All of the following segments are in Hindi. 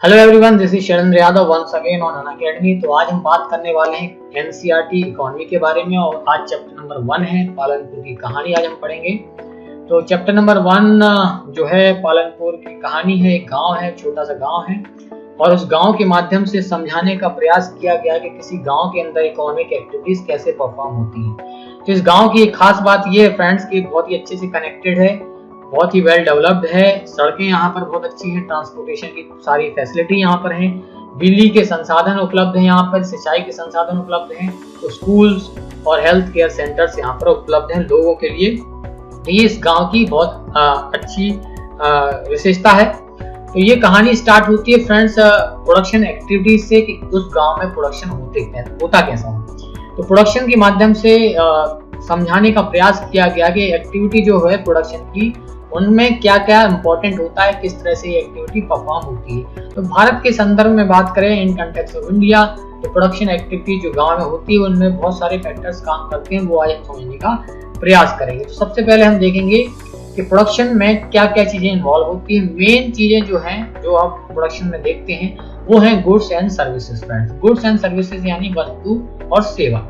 Hello everyone, this is Shailendra Yadav once again on Unacademy. तो आज हम बात करने वाले हैं एनसीईआरटी इकोनॉमी के बारे में और आज चैप्टर नंबर 1 है पालनपुर की कहानी। आज हम पढ़ेंगे। तो चैप्टर नंबर 1 जो है पालनपुर की कहानी है। एक गांव है, छोटा सा गांव है और उस गांव के माध्यम से समझाने का प्रयास किया गया कि किसी गांव के अंदर इकोनॉमिक एक्टिविटीज कैसे परफॉर्म होती है। तो इस गांव की एक खास बात ये है फ्रेंड्स कि बहुत ही अच्छे से कनेक्टेड है, बहुत ही वेल डेवलप्ड है। सड़कें यहाँ पर बहुत अच्छी हैं, ट्रांसपोर्टेशन की सारी फैसिलिटी यहाँ पर है, बिजली के संसाधन उपलब्ध हैं, यहाँ पर सिंचाई के संसाधन उपलब्ध हैं, तो स्कूल्स और हेल्थ केयर सेंटर्स यहाँ पर उपलब्ध हैं लोगों के लिए। ये इस गांव की बहुत अच्छी विशेषता है। तो ये कहानी स्टार्ट होती है फ्रेंड्स प्रोडक्शन एक्टिविटीज से कि उस गांव में प्रोडक्शन होता कैसा है। तो प्रोडक्शन के माध्यम से समझाने का प्रयास किया गया कि एक्टिविटी जो है प्रोडक्शन की, उनमें क्या क्या इंपॉर्टेंट होता है, किस तरह से ये एक्टिविटी परफॉर्म होती है। तो भारत के संदर्भ में बात करें इन कंटेक्स्ट ऑफ इंडिया, तो प्रोडक्शन एक्टिविटी जो गांव में होती है उनमें बहुत सारे फैक्टर्स काम करते हैं, वो आज हम समझने का प्रयास करेंगे। तो सबसे पहले हम देखेंगे कि प्रोडक्शन में क्या क्या चीजें इन्वॉल्व होती है। मेन चीजें जो हैं, जो आप प्रोडक्शन में देखते हैं, वो है goods and services friends. Goods and services यानी वस्तु और सेवा।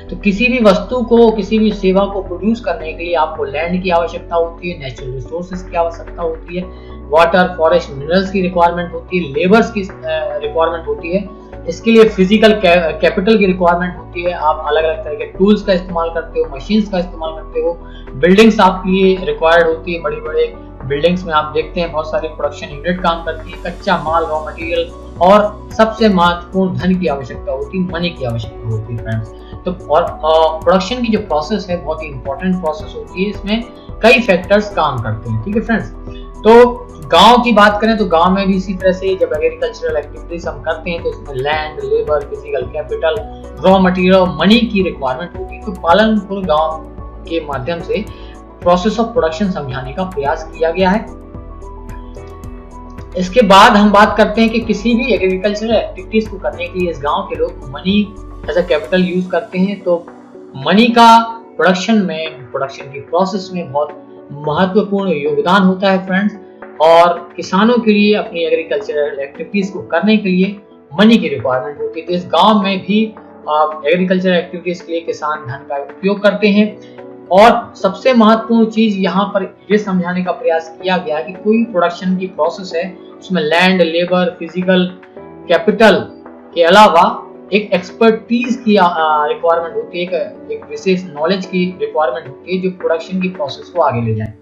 तो किसी भी वस्तु को, किसी भी सेवा को प्रोड्यूस करने के लिए आपको लैंड की आवश्यकता होती है, नेचुरल रिसोर्सेज की आवश्यकता होती है, वाटर, फॉरेस्ट, मिनरल्स की रिक्वायरमेंट होती है, लेबर्स की रिक्वायरमेंट होती है। इसके लिए फिजिकल कैपिटल की रिक्वायरमेंट होती है। आप अलग अलग तरह के टूल्स का इस्तेमाल करते हो, मशीन्स का इस्तेमाल करते हो। बिल्डिंग्स आपके लिए रिक्वायर्ड होती है, बड़ी बड़े बिल्डिंग्स में आप देखते हैं बहुत सारी प्रोडक्शन यूनिट काम करती है। कच्चा माल, रॉ मटेरियल और सबसे महत्वपूर्ण धन की आवश्यकता होती है, मनी की आवश्यकता होती है फ्रेंड्स। तो और प्रोडक्शन की जो प्रोसेस है बहुत ही इंपॉर्टेंट प्रोसेस होती है, इसमें कई फैक्टर्स काम करते हैं। ठीक है फ्रेंड्स। तो गांव की बात करें तो गांव में भी इसी तरह से जब एग्रीकल्चरल एक्टिविटीज हम करते हैं तो इसमें land, labour, physical capital, raw material, money की रिक्वायरमेंट होती है। तो पालनपुर गांव के माध्यम से प्रोसेस ऑफ प्रोडक्शन समझाने का प्रयास किया गया है। इसके बाद हम बात करते हैं कि किसी भी एग्रीकल्चरल एक्टिविटीज को करने के लिए इस गांव के लोग money as a capital use करते हैं। तो मनी का प्रोडक्शन की प्रोसेस में बहुत महत्वपूर्ण योगदान होता है फ्रेंड्स। और किसानों के लिए अपनी एग्रीकल्चरल एक्टिविटीज को करने के लिए मनी की रिक्वायरमेंट होती है। तो इस गांव में भी एग्रीकल्चरल एक्टिविटीज के लिए किसान धन का उपयोग करते हैं। और सबसे महत्वपूर्ण चीज यहाँ पर ये समझाने का प्रयास किया गया कि कोई प्रोडक्शन की प्रोसेस है उसमें लैंड, लेबर, फिजिकल कैपिटल के अलावा एक एक्सपर्टीज की रिक्वायरमेंट होती है, एक विशेष नॉलेज की रिक्वायरमेंट होती है जो प्रोडक्शन की प्रोसेस को आगे ले जाए।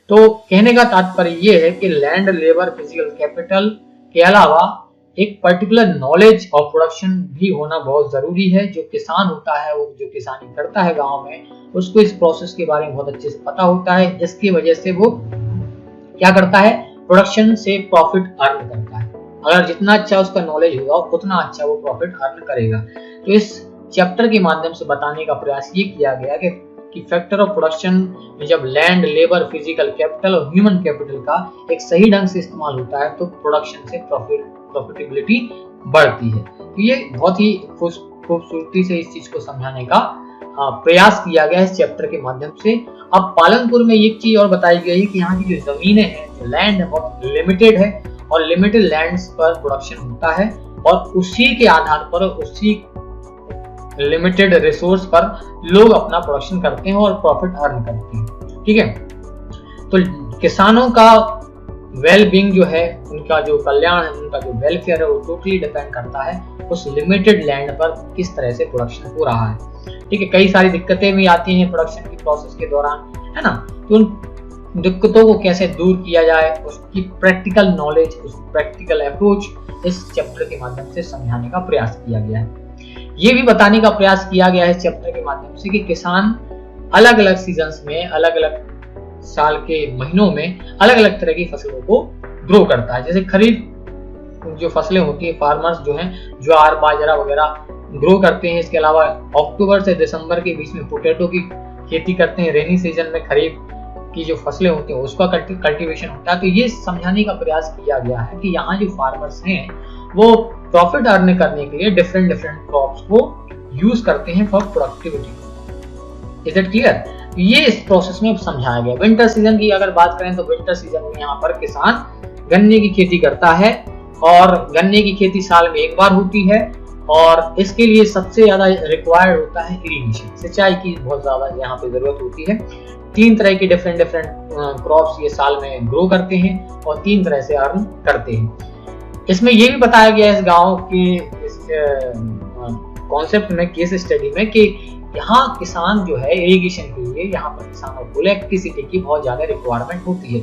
तो कहने का तात्पर्य ये है कि लैंड, लेबर, फिजिकल कैपिटल के अलावा एक पर्टिकुलर नॉलेज ऑफ प्रोडक्शन भी होना बहुत जरूरी है। जो किसान होता है, वो जो किसानी करता है गांव में, उसको इस प्रोसेस के बारे में बहुत अच्छे से पता होता है, जिसकी वजह से वो क्या करता है, प्रोडक्शन से प्रॉफिट अर्न करता है। अगर जितना अच्छा उसका नॉलेज होगा उतना अच्छा वो प्रॉफिट अर्न करेगा। तो इस चैप्टर के माध्यम से बताने का प्रयास ये किया गया कि फैक्टर ऑफ प्रोडक्शन में जब लैंड, लेबर, फिजिकल कैपिटल और ह्यूमन कैपिटल का एक सही ढंग से इस्तेमाल होता है तो प्रोडक्शन से प्रॉफिटेबिलिटी बढ़ती है। तो ये बहुत ही खूबसूरती से इस चीज को समझाने का प्रयास किया गया है इस चैप्टर के माध्यम से। अब पालनपुर में एक चीज और बताई गई है कि यहाँ की जो जमीनें हैं, जो लैंड है, बहुत लिमिटेड है और लिमिटेड लैंड्स पर प्रोडक्शन होता है और उसी के आधार पर, उसी लिमिटेड रिसोर्स पर लोग अपना प्रोडक्शन करते हैं और प्रॉफिट अर्न करते हैं। ठीक है। तो किसानों का वेल बीइंग जो है, उनका जो कल्याण है, उनका जो वेलफेयर है, वो टोटली डिपेंड करता है उस लिमिटेड लैंड पर किस तरह से प्रोडक्शन हो रहा है। ठीक है। कई सारी दिक्कतें भी आती हैं प्रोडक्शन की प्रोसेस के दौरान, है ना। तो उन दिक्कतों को कैसे दूर किया जाए, उसकी प्रैक्टिकल नॉलेज, उस प्रैक्टिकल अप्रोच इस चैप्टर के माध्यम से समझाने का प्रयास किया गया है। ये भी बताने का प्रयास किया गया है इस चैप्टर के माध्यम से कि किसान अलग अलग सीजन्स में, अलग अलग साल के महीनों में अलग अलग तरह की फसलों को ग्रो करता है। जैसे खरीफ जो फसलें होती है, फार्मर्स जो हैं ज्वार, बाजरा वगैरह ग्रो करते हैं। इसके अलावा अक्टूबर से दिसंबर के बीच में पोटैटो की खेती करते हैं। रेनी सीजन में खरीफ की जो फसलें होती हैं उसका कल्टीवेशन होता है। तो ये समझाने का प्रयास किया गया है कि यहाँ जो फार्मर्स हैं वो प्रॉफिट अर्न करने के लिए डिफरेंट क्रॉप्स को यूज करते हैं for productivity. Is it clear? ये इस प्रोसेस में समझाया गया। विंटर सीजन की अगर बात करें तो विंटर सीजन में यहाँ पर किसान गन्ने की खेती करता है और गन्ने की खेती साल में एक बार होती है और इसके लिए सबसे ज्यादा रिक्वायर्ड होता है इरिगेशन, सिंचाई की बहुत ज्यादा यहाँ पे जरूरत होती है। 3 तरह के डिफरेंट क्रॉप्स ये साल में ग्रो करते हैं और 3 तरह से अर्न करते हैं। इसमें ये भी बताया गया है इस गांव के इस कॉन्सेप्ट में, केस स्टडी में, कि यहाँ किसान जो है इरिगेशन के लिए यहाँ पर किसानों को इलेक्ट्रिसिटी की बहुत ज्यादा रिक्वायरमेंट होती है।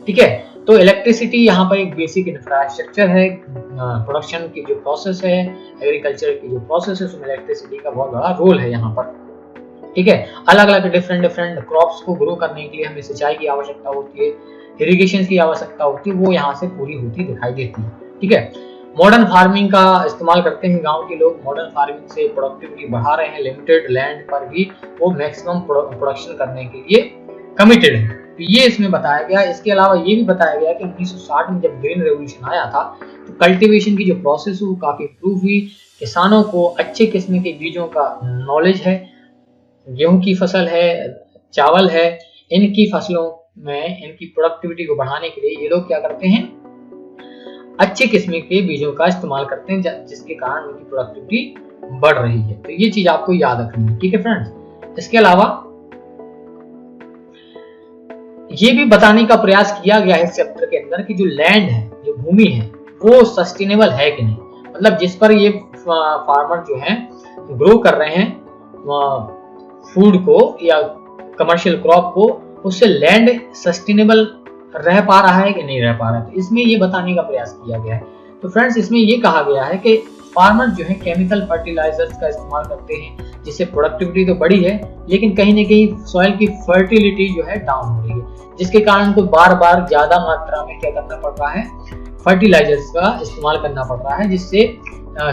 ठीक है, तो इलेक्ट्रिसिटी यहाँ पर एक बेसिक इंफ्रास्ट्रक्चर है। प्रोडक्शन की जो प्रोसेस है, एग्रीकल्चर की जो प्रोसेस है, उसमें इलेक्ट्रिसिटी का बहुत बड़ा रोल है यहाँ पर। ठीक है, अलग अलग डिफरेंट क्रॉप्स को ग्रो करने के लिए हमें सिंचाई की आवश्यकता होती है, इरिगेशन की आवश्यकता होती है, वो यहाँ से पूरी होती दिखाई देती है। ठीक है, मॉडर्न फार्मिंग का इस्तेमाल करते हैं गांव के लोग। मॉडर्न फार्मिंग से प्रोडक्टिविटी बढ़ा रहे हैं, लिमिटेड लैंड पर भी वो मैक्सिमम प्रोडक्शन करने के लिए कमिटेड है। तो ये इसमें बताया गया। इसके अलावा ये भी बताया गया कि 1960 में जब ग्रीन रेवोल्यूशन आया था तो कल्टीवेशन की जो प्रोसेस है वो काफी इंप्रूव हुई। किसानों को अच्छे किस्म के बीजों का नॉलेज है, गेहूं की फसल है, चावल है, इनकी फसलों में इनकी प्रोडक्टिविटी को बढ़ाने के लिए ये लोग क्या करते हैं, अच्छे किस्म के बीजों का इस्तेमाल करते हैं, जिसके कारण उनकी प्रोडक्टिविटी बढ़ रही है। तो ये चीज आपको याद रखनी है। ठीक है फ्रेंड्स, इसके अलावा ये भी बताने का प्रयास किया गया है इस चैप्टर के अंदर कि जो लैंड है, जो भूमि है, वो सस्टेनेबल है कि नहीं। मतलब जिस पर ये फार्मर जो है ग्रो कर रहे हैं फूड को या कमर्शियल क्रॉप को, उससे लैंड सस्टेनेबल रह पा रहा है कि नहीं रह पा रहा है। तो इसमें ये बताने का प्रयास किया गया है। तो फ्रेंड्स, इसमें ये कहा गया है कि फार्मर जो है केमिकल फर्टिलाइजर्स का इस्तेमाल करते हैं, जिससे प्रोडक्टिविटी तो बढ़ी है लेकिन कहीं ना कहीं सॉइल की फर्टिलिटी जो है डाउन हो रही है, जिसके कारण उनको बार बार ज्यादा मात्रा में क्या करना पड़ रहा है, फर्टिलाइजर्स का इस्तेमाल करना पड़ रहा है, जिससे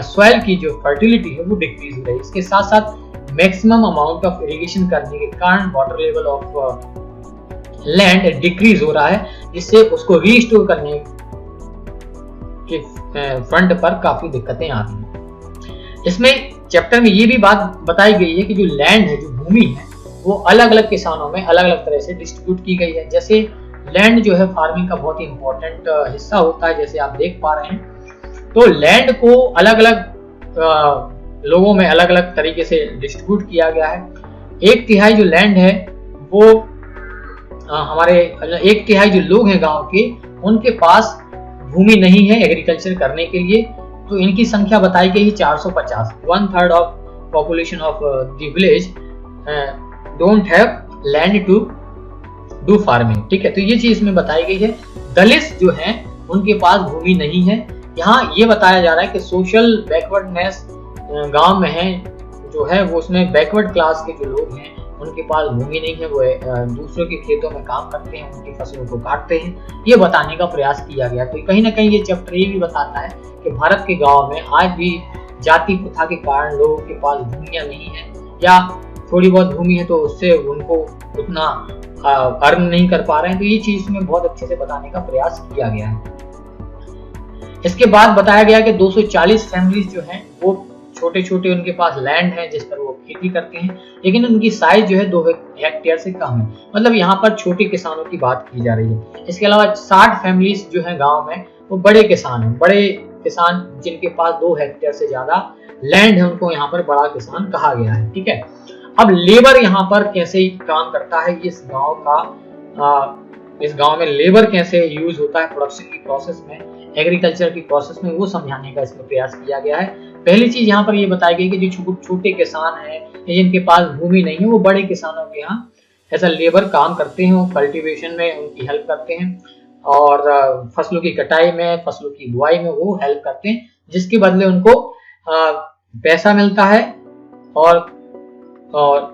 सॉइल की जो फर्टिलिटी है वो डिक्रीज हो रही है। इसके साथ साथ मैक्सिमम अमाउंट ऑफ इरिगेशन करने के कारण water level of land decrease हो रहा है, जिससे उसको रीस्टोर करने के फ्रंट पर काफी दिक्कतें आ रही हैं। इसमें चैप्टर में ये भी बात बताई गई है कि जो लैंड है, जो भूमि है, वो अलग अलग किसानों में अलग अलग तरह से डिस्ट्रीब्यूट की गई है। जैसे लैंड जो है फार्मिंग का बहुत ही इंपॉर्टेंट हिस्सा होता है, जैसे आप देख पा रहे हैं। तो लैंड को अलग अलग लोगों में अलग अलग तरीके से डिस्ट्रीब्यूट किया गया है। 1/3 जो लैंड है वो हमारे 1/3 जो लोग हैं गांव के, उनके पास भूमि नहीं है एग्रीकल्चर करने के लिए। तो इनकी संख्या बताई गई है 450। 1/3 of population of the village don't have land to do farming. ठीक है, तो ये चीज इसमें बताई गई है। दलित जो हैं उनके पास भूमि नहीं है। यहाँ ये बताया जा रहा है कि सोशल बैकवर्डनेस गांव में है जो है, वो उसमें बैकवर्ड क्लास के जो लोग हैं उनके पास भूमि नहीं है, वो दूसरों के खेतों में काम करते हैं, उनकी फसलों को काटते हैं। ये बताने का प्रयास किया गया। तो कहीं ना कहीं ये चैप्टर ये भी बताता है कि भारत के गांव में आज भी जाति प्रथा के कारण लोगों के पास भूमियां नहीं है, या थोड़ी बहुत भूमि है तो उससे उनको उतना अर्न नहीं कर पा रहे हैं। तो ये चीज में बहुत अच्छे से बताने का प्रयास किया गया है। इसके बाद बताया गया कि 240 फैमिलीज जो हैं वो छोटे छोटे उनके पास लैंड है जिस पर वो खेती करते हैं, लेकिन उनकी साइज जो है 2 हेक्टेयर से कम है। मतलब यहाँ पर छोटे किसानों की बात की जा रही है। इसके अलावा 60 फैमिलीज जो है गांव में वो बड़े किसान हैं। बड़े किसान जिनके पास 2 हेक्टेयर से ज्यादा लैंड है, उनको यहाँ पर बड़ा किसान कहा गया है। ठीक है, अब लेबर यहाँ पर कैसे काम करता है, इस गांव में लेबर कैसे यूज होता है प्रोडक्शन की प्रोसेस में, एग्रीकल्चर की प्रोसेस में, वो समझाने का इसमें प्रयास किया गया है। पहली चीज यहाँ पर ये बताई गई कि जो छोटे किसान हैं जिनके पास भूमि नहीं है, वो बड़े किसानों के यहाँ ऐसा लेबर काम करते हैं, वो कल्टीवेशन में उनकी हेल्प करते हैं और फसलों की कटाई में, फसलों की बुआई में वो हेल्प करते हैं, जिसके बदले उनको पैसा मिलता है और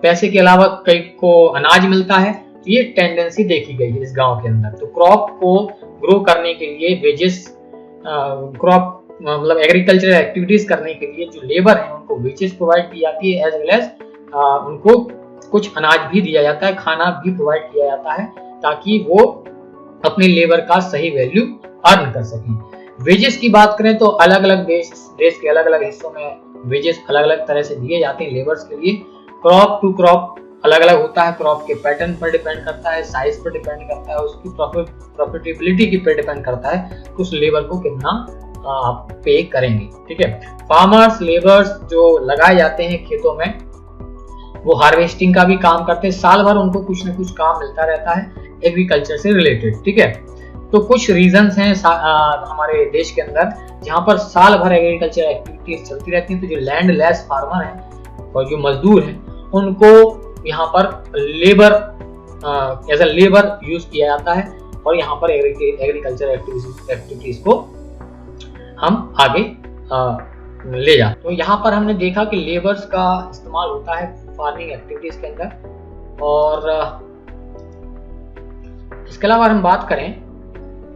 पैसे के अलावा कई को अनाज मिलता है। तो ये टेंडेंसी देखी गई है इस गांव के अंदर। तो क्रॉप को ग्रो करने के लिए वेजेस, क्रॉप मतलब एग्रीकल्चरल एक्टिविटीज करने के लिए जो लेबर है उनको वेजेस प्रोवाइड की जाती है, एज वेल एज उनको कुछ अनाज भी दिया जाता है, खाना भी प्रोवाइड किया जाता है, ताकि वो अपने लेबर का सही वैल्यू अर्न कर सकें। वेजेस की बात करें तो अलग अलग देश के अलग अलग हिस्सों में वेजेस अलग अलग तरह से दिए जाते हैं लेबर्स के लिए। क्रॉप टू क्रॉप अलग अलग होता है, क्रॉप के पैटर्न पर डिपेंड करता है, साइज पर डिपेंड करता है, उसकी प्रॉफिटेबिलिटी की पर डिपेंड करता है कि उस लेबर को कितना पे करेंगे। ठीक है, फार्मर्स लेबर्स जो लगाए जाते हैं खेतों में, वो हार्वेस्टिंग का भी काम करते हैं, साल भर उनको कुछ ना कुछ काम मिलता रहता है एग्रीकल्चर से रिलेटेड। ठीक है, तो कुछ रीजंस हैं हमारे देश के अंदर जहाँ पर साल भर एग्रीकल्चर एक्टिविटीज चलती रहती हैं। तो जो लैंड लेस फार्मर हैं और जो मजदूर हैं उनको यहाँ पर labour as a labour use किया जाता है और यहाँ पर एग्रीकल्चर एक्टिविटीज को हम आगे ले जाते। तो यहाँ पर हमने देखा कि लेबर्स का इस्तेमाल होता है फार्मिंग एक्टिविटीज के अंदर। और इसके अलावा हम बात करें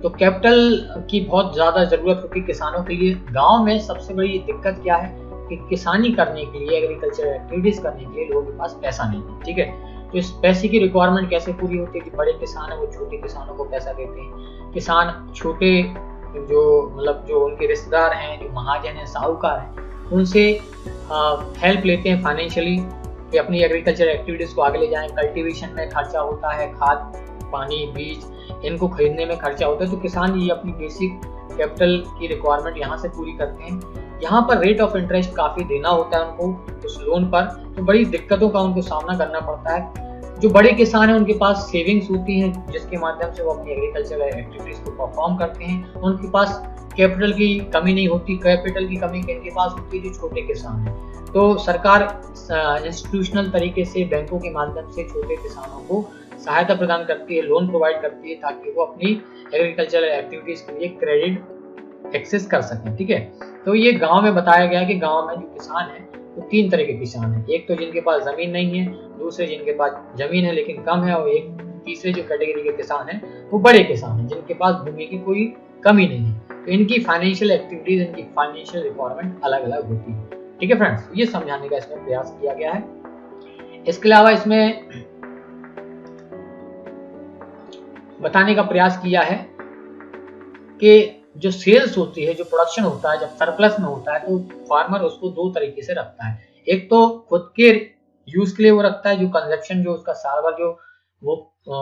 तो कैपिटल की बहुत ज्यादा जरूरत होती है किसानों के लिए। गांव में सबसे बड़ी दिक्कत क्या है कि किसानी करने के लिए, एग्रीकल्चर एक्टिविटीज करने के लिए लोगों के पास पैसा नहीं है। ठीक है, तो इस पैसे की रिक्वायरमेंट कैसे पूरी होती है कि बड़े किसान है वो छोटे किसानों को पैसा देते हैं। किसान छोटे जो उनके रिश्तेदार हैं, जो महाजन है, साहूकार हैं, उनसे हेल्प लेते हैं फाइनेंशियली कि अपनी एग्रीकल्चर एक्टिविटीज को आगे ले जाएं। कल्टीवेशन में खर्चा होता है, खाद पानी बीज इनको खरीदने में खर्चा होता है। तो किसान ये अपनी बेसिक कैपिटल की रिक्वायरमेंट यहाँ से पूरी करते हैं। यहाँ पर रेट ऑफ इंटरेस्ट काफी देना होता है उनको उस लोन पर, तो बड़ी दिक्कतों का उनको सामना करना पड़ता है। जो बड़े किसान हैं उनके पास सेविंग्स होती हैं जिसके माध्यम से वो अपनी एग्रीकल्चर एक्टिविटीज को परफॉर्म करते हैं। उनके पास कैपिटल की कमी नहीं होती। कैपिटल की कमी किनके पास होती है? जो छोटे किसान हैं। तो सरकार इंस्टीट्यूशनल तरीके से बैंकों के माध्यम से छोटे किसानों को सहायता प्रदान करती है, लोन प्रोवाइड करती है ताकि वो अपनी एग्रीकल्चर एक्टिविटीज के लिए क्रेडिट एक्सेस कर सकें। ठीक है, तो ये गांव में बताया गया कि गांव में जो किसान है वो 3 तरह के किसान हैं। एक तो जिनके पास जमीन नहीं है, दूसरे जिनके पास जमीन है लेकिन कम है, और एक तीसरे जो कैटेगरी के किसान हैं वो बड़े किसान हैं जिनके पास भूमि की कोई कमी नहीं है। तो इनकी फाइनेंशियल एक्टिविटीज, इनकी फाइनेंशियल रिक्वायरमेंट अलग अलग होती है। ठीक है फ्रेंड्स, ये समझाने का इसमें प्रयास किया गया है। इसके अलावा इसमें बताने का प्रयास किया है कि जो सेल्स होती है, जो प्रोडक्शन होता है, जब सरप्लस में होता है तो फार्मर उसको 2 तरीके से रखता है। एक तो खुद के यूज के लिए वो रखता है, जो कंजप्शन, जो उसका साल भर जो वो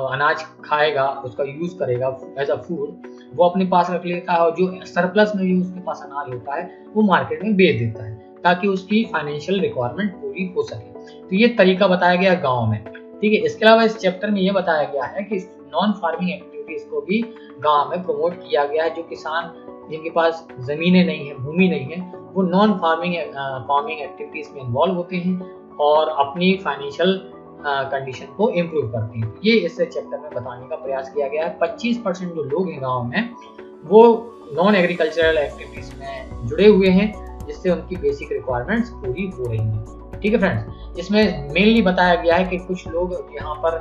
अनाज खाएगा, उसका यूज करेगा एज अ फूड, वो अपने पास रख लेता है। और जो सरप्लस में जो उसके पास अनाज होता है वो मार्केट में बेच देता है ताकि उसकी फाइनेंशियल रिक्वायरमेंट पूरी हो सके। तो ये तरीका बताया गया गाँव में। ठीक है, इसके अलावा इस चैप्टर में ये बताया गया है कि नॉन फार्मिंग एक्टिविटीज को भी गांव में प्रमोट किया गया है। जो किसान जिनके पास जमीनें नहीं है, भूमि नहीं है, वो नॉन फार्मिंग एक्टिविटीज में इन्वॉल्व होते हैं और अपनी फाइनेंशियल कंडीशन को इम्प्रूव करते हैं। ये इस चैप्टर में बताने का प्रयास किया गया है। 25% जो लोग हैं गाँव में वो नॉन एग्रीकल्चरल एक्टिविटीज में जुड़े हुए हैं जिससे उनकी बेसिक रिक्वायरमेंट्स पूरी हो रही हैं। ठीक है फ्रेंड्स, इसमें मेनली बताया गया है कि कुछ लोग यहाँ पर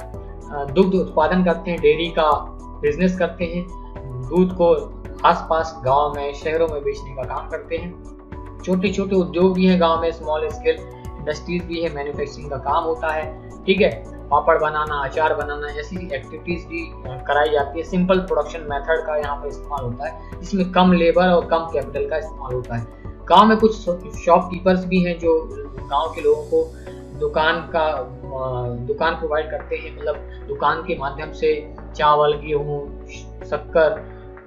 दुग्ध उत्पादन करते हैं, डेयरी का बिजनेस करते हैं, दूध को आसपास गांव में, शहरों में बेचने का काम करते हैं। छोटे छोटे उद्योग भी हैं गांव में, स्मॉल स्केल इंडस्ट्रीज भी है, मैन्युफैक्चरिंग का काम होता है। ठीक है, पापड़ बनाना, अचार बनाना, ऐसी एक्टिविटीज भी कराई जाती है। सिंपल प्रोडक्शन मेथड का यहाँ पर इस्तेमाल होता है जिसमें कम लेबर और कम कैपिटल का इस्तेमाल होता है। गांव में कुछ शॉपकीपर्स भी हैं जो गांव के लोगों को दुकान प्रोवाइड करते हैं। मतलब दुकान के माध्यम से चावल, गेहूं, शक्कर,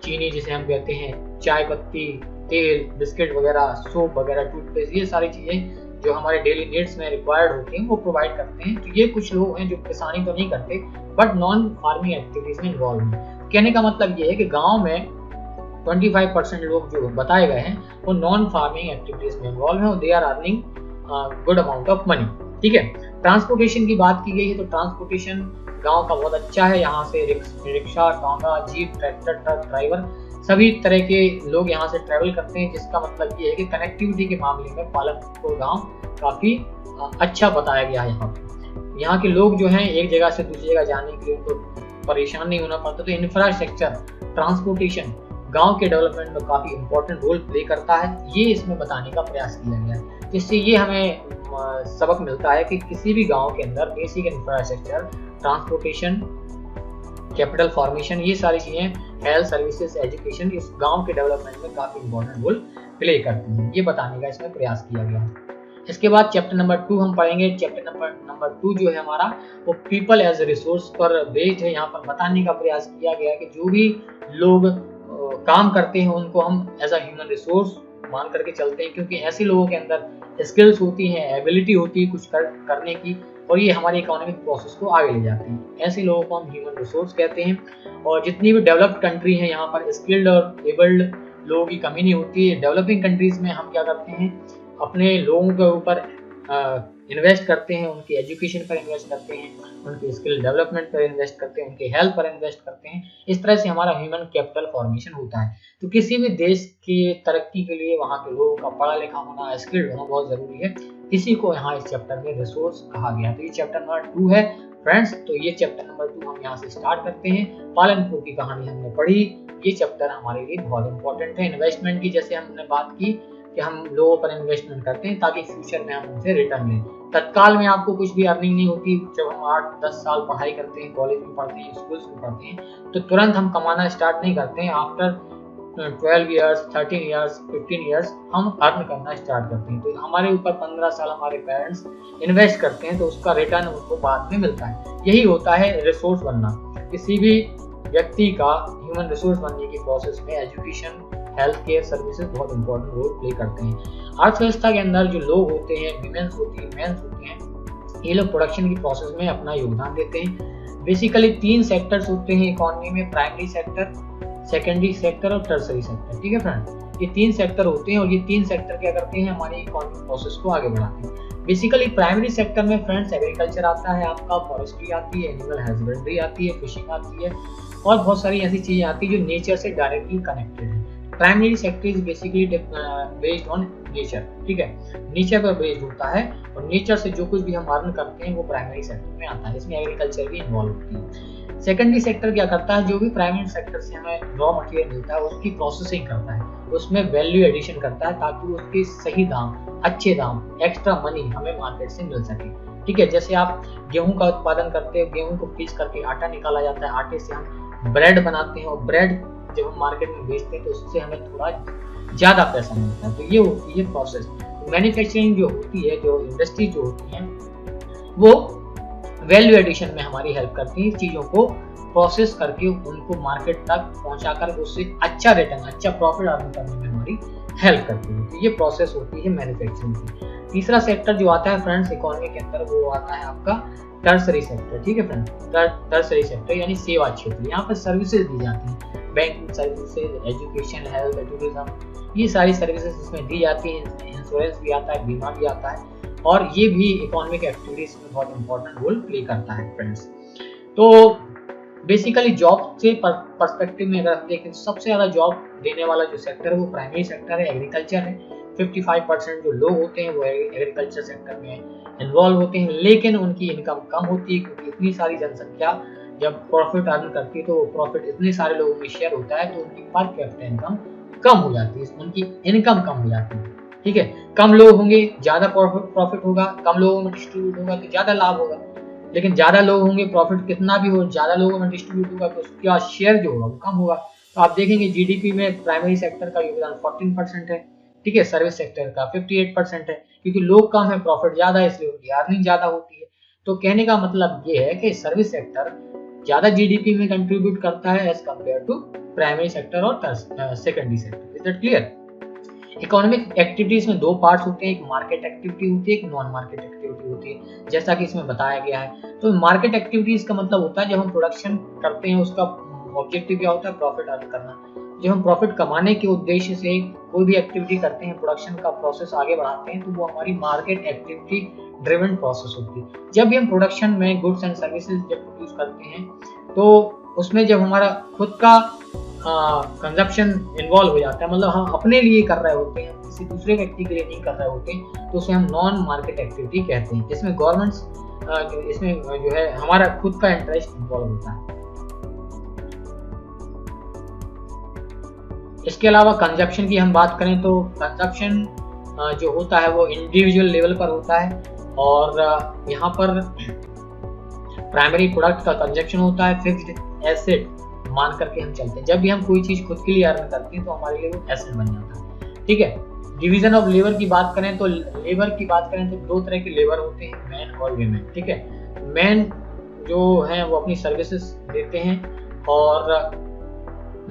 चीनी जिसे हम कहते हैं, चाय पत्ती, तेल, बिस्किट वगैरह, सोप वगैरह, टूथपेस्ट, ये सारी चीजें जो हमारे डेली नीड्स में रिक्वायर्ड होती हैं वो प्रोवाइड करते हैं। तो ये कुछ लोग हैं जो किसानी तो नहीं करते बट नॉन फार्मिंग एक्टिविटीज में इन्वॉल्व हैं। कहने का मतलब ये है कि गाँव में 25% लोग जो बताए गए हैं वो नॉन फार्मिंग एक्टिविटीज में इन्वॉल्व हैं और they are earning good amount of money. ठीक है, ट्रांसपोर्टेशन की बात की गई है तो ट्रांसपोर्टेशन गांव का बहुत अच्छा है। यहाँ से रिक्शा, टांगा, जीप, ट्रैक्टर, ट्रक ड्राइवर, सभी तरह के लोग यहाँ से ट्रैवल करते हैं, जिसका मतलब ये है कि कनेक्टिविटी के मामले में पालमपुर गांव काफी अच्छा बताया गया है। यहाँ के लोग जो हैं एक जगह से दूसरी जगह जाने के लिए उनको परेशान नहीं होना पड़ता। तो इंफ्रास्ट्रक्चर, ट्रांसपोर्टेशन गांव के डेवलपमेंट में काफी इंपॉर्टेंट रोल प्ले करता है, ये इसमें बताने का प्रयास किया गया है। जिससे ये हमें सबक मिलता है कि किसी भी गांव के अंदर basic infrastructure, transportation, capital formation, ये सारी चीजें, हेल्थ सर्विसेज, एजुकेशन, इस गांव के डेवलपमेंट में काफी इंपॉर्टेंट रोल प्ले करती हैं। ये बताने का इसमें प्रयास किया गया है। इसके बाद चैप्टर नंबर 2 हम पढ़ेंगे। चैप्टर नंबर 2 जो है हमारा वो पीपल एज रिसोर्स पर बेस्ड है। यहाँ पर बताने का प्रयास किया गया कि जो भी लोग काम करते हैं उनको हम एज अ ह्यूमन रिसोर्स मान करके चलते हैं, क्योंकि ऐसे लोगों के अंदर स्किल्स होती हैं, एबिलिटी होती है कुछ करने की, और ये हमारे इकोनॉमिक प्रोसेस को आगे ले जाते हैं। ऐसे लोगों को हम ह्यूमन रिसोर्स कहते हैं। और जितनी भी डेवलप्ड कंट्री हैं यहाँ पर स्किल्ड और एबल्ड लोगों की कमी नहीं होती है। डेवलपिंग कंट्रीज में हम क्या करते हैं, अपने लोगों के ऊपर इन्वेस्ट करते हैं, उनकी एजुकेशन पर इन्वेस्ट करते हैं, उनकी स्किल डेवलपमेंट पर इन्वेस्ट करते हैं, उनके हेल्थ पर इन्वेस्ट करते हैं। इस तरह से हमारा ह्यूमन कैपिटल फॉर्मेशन होता है। तो किसी भी देश की तरक्की के लिए वहाँ के लोगों का पढ़ा लिखा होना, स्किल्ड होना बहुत जरूरी है। इसी को यहाँ इस चैप्टर में रिसोर्स कहा गया। तो ये चैप्टर नंबर 2 है फ्रेंड्स। तो ये चैप्टर नंबर 2 हम यहाँ से स्टार्ट करते हैं। पालनपुर की कहानी हमने पढ़ी, ये चैप्टर हमारे लिए बहुत इंपॉर्टेंट है। इन्वेस्टमेंट की जैसे हमने बात की कि हम लोगों पर इन्वेस्टमेंट करते हैं ताकि फ्यूचर में हम उनसे रिटर्न लें। तत्काल में आपको कुछ भी अर्निंग नहीं होती। जब हम 8-10 साल पढ़ाई करते हैं, कॉलेज में पढ़ते हैं, स्कूल्स में पढ़ते हैं, तो तुरंत हम कमाना स्टार्ट नहीं करते हैं। आफ्टर 12 ईयर्स, 13 ईयर्स, 15 ईयर्स हम अर्न करना स्टार्ट करते हैं। तो हमारे ऊपर 15 साल हमारे पेरेंट्स इन्वेस्ट करते हैं, तो उसका रिटर्न उनको बाद में मिलता है। यही होता है रिसोर्स बनना। किसी भी व्यक्ति का ह्यूमन रिसोर्स बनने की प्रोसेस में एजुकेशन, हेल्थ केयर सर्विसेज बहुत इंपॉर्टेंट रोल प्ले करते हैं। अर्थव्यवस्था के अंदर जो लोग होते हैं, विमेन्स होती हैं, मेंस होते हैं, ये लोग प्रोडक्शन की प्रोसेस में अपना योगदान देते हैं। बेसिकली 3 सेक्टर्स होते हैं इकोनॉमी में, प्राइमरी सेक्टर, सेकेंडरी सेक्टर और टर्सरी सेक्टर। ठीक है फ्रेंड, ये 3 सेक्टर होते हैं और ये 3 सेक्टर क्या करते हैं, हमारी इकोनॉमिक प्रोसेस को आगे बढ़ाते हैं। बेसिकली प्राइमरी सेक्टर में फ्रेंड्स एग्रीकल्चर आता है आपका, फॉरेस्ट्री आती है, एनिमल हस्बेंड्री आती है, फिशिंग आती है, और बहुत सारी ऐसी चीजें आती है जो नेचर से डायरेक्टली कनेक्टेड है। Primary sector is basically based on nature. ठीक है, नेचर पर बेस्ड होता है, और नेचर से जो कुछ भी हम अर्न करते हैं वो प्राइमरी सेक्टर में आता है। इसमें एग्रीकल्चर भी इन्वॉल्व होती है। सेकेंडरी सेक्टर क्या करता है, जो भी प्राइमरी सेक्टर से हमें रॉ मटेरियल मिलता है उसकी प्रोसेसिंग करता है, उसमें वैल्यू एडिशन करता है ताकि उसके सही दाम, अच्छे दाम, एक्स्ट्रा मनी हमें मार्केट से मिल सके। ठीक है, जैसे आप गेहूं का उत्पादन करते हैं, गेहूं को पीस करके आटा निकाला जाता है, आटे से हम ब्रेड बनाते हैं, और ब्रेड जब हम मार्केट में बेचते हैं तो उससे हमें थोड़ा ज्यादा पैसा मिलता है। तो ये होती है प्रोसेस। मैन्युफैक्चरिंग जो होती है, जो इंडस्ट्री जो होती है, वो वैल्यू एडिशन में हमारी हेल्प करती है, चीजों को प्रोसेस करके उनको मार्केट तक पहुंचाकर उससे अच्छा रिटर्न, अच्छा प्रॉफिट अर्न करने में हमारी हेल्प करती है। तो ये प्रोसेस होती है मैन्युफैक्चरिंग की। तीसरा सेक्टर जो आता है फ्रेंड्स इकोनॉमी के अंदर, वो आता है आपका टर्सरी सेक्टर। ठीक है फ्रेंड्स, टर्सरी सेक्टर यानी सेवा क्षेत्र। यहाँ पर सर्विसेज दी जाती हैं, banking services, education, health, tourism, ये सारी सर्विसेज इसमें दी जाती हैं। इंश्योरेंस भी आता है, बीमा भी आता है, और ये भी इकोनॉमिक एक्टिविटीज में बहुत इंपॉर्टेंट रोल प्ले करता है फ्रेंड्स। तो बेसिकली जॉब से पर्सपेक्टिव में अगर देखें, सबसे ज्यादा जॉब देने वाला जो सेक्टर है वो प्राइमरी सेक्टर है, एग्रीकल्चर है। 55% जो लोग होते हैं वो एग्रीकल्चर सेक्टर में इन्वॉल्व होते हैं, लेकिन उनकी इनकम कम होती है, क्योंकि इतनी सारी जनसंख्या जब प्रॉफिट अर्न करती है तो वो प्रॉफिट इतने सारे लोगों में शेयर होता है, तो उनकी पर कैपिटा इनकम कम हो जाती है, उनकी इनकम कम हो जाती है। ठीक है, कम लोग होंगे ज्यादा प्रॉफिट होगा, कम लोगों में डिस्ट्रीब्यूट होगा तो ज्यादा लाभ होगा, लेकिन ज्यादा लोग होंगे, प्रॉफिट कितना भी हो, ज्यादा लोगों में डिस्ट्रीब्यूट होगा तो उसका शेयर जो होगा वो कम होगा। तो आप देखेंगे जीडीपी में प्राइमरी सेक्टर का योगदान 14% है। ठीक है, सर्विस सेक्टर का 58% है, क्योंकि लोग कम है, प्रॉफिट ज्यादा है, इसलिए उनकी अर्निंग ज्यादा होती है। तो कहने का मतलब ये है कि सर्विस सेक्टर ज्यादा जीडीपी में कंट्रीब्यूट करता है as compare to primary sector और secondary sector. Is that clear? Economic activities में 2 पार्ट्स होते हैं, एक मार्केट एक्टिविटी होती है, एक नॉन मार्केट एक्टिविटी होती है, जैसा कि इसमें बताया गया है। तो मार्केट एक्टिविटीज का मतलब होता है जब हम प्रोडक्शन करते हैं उसका ऑब्जेक्टिव क्या होता है, प्रॉफिट अर्न करना। जब हम प्रॉफिट कमाने के उद्देश्य से कोई भी एक्टिविटी करते हैं, प्रोडक्शन का प्रोसेस आगे बढ़ाते हैं, तो वो हमारी मार्केट एक्टिविटी ड्रिवन प्रोसेस होती है। जब भी हम प्रोडक्शन में गुड्स एंड सर्विसेज जब प्रोड्यूस करते हैं तो उसमें जब हमारा खुद का कंजप्शन इन्वॉल्व हो जाता है, मतलब हम अपने लिए कर रहे होते हैं, किसी दूसरे व्यक्ति के लिए नहीं कर रहे होते, तो उसे हम नॉन मार्केट एक्टिविटी कहते हैं। इसमें गवर्नमेंट्स इसमें जो है हमारा खुद का इंटरेस्ट इन्वॉल्व होता है। इसके अलावा कंजप्शन की हम बात करें तो कंजप्शन जो होता है वो इंडिविजुअल लेवल पर होता है, और यहाँ पर प्राइमरी प्रोडक्ट का कंजप्शन होता है, फिक्स्ड एसेट मान करके हम चलते हैं। जब भी हम कोई चीज खुद के लिए अर्न करते हैं तो हमारे लिए वो एसेट बन जाता है। ठीक है, डिवीजन ऑफ लेबर की बात करें तो लेबर की बात करें तो 2 तरह के लेबर होते हैं, मैन और वीमेन। ठीक है, मैन जो हैं वो अपनी सर्विसेज देते हैं, और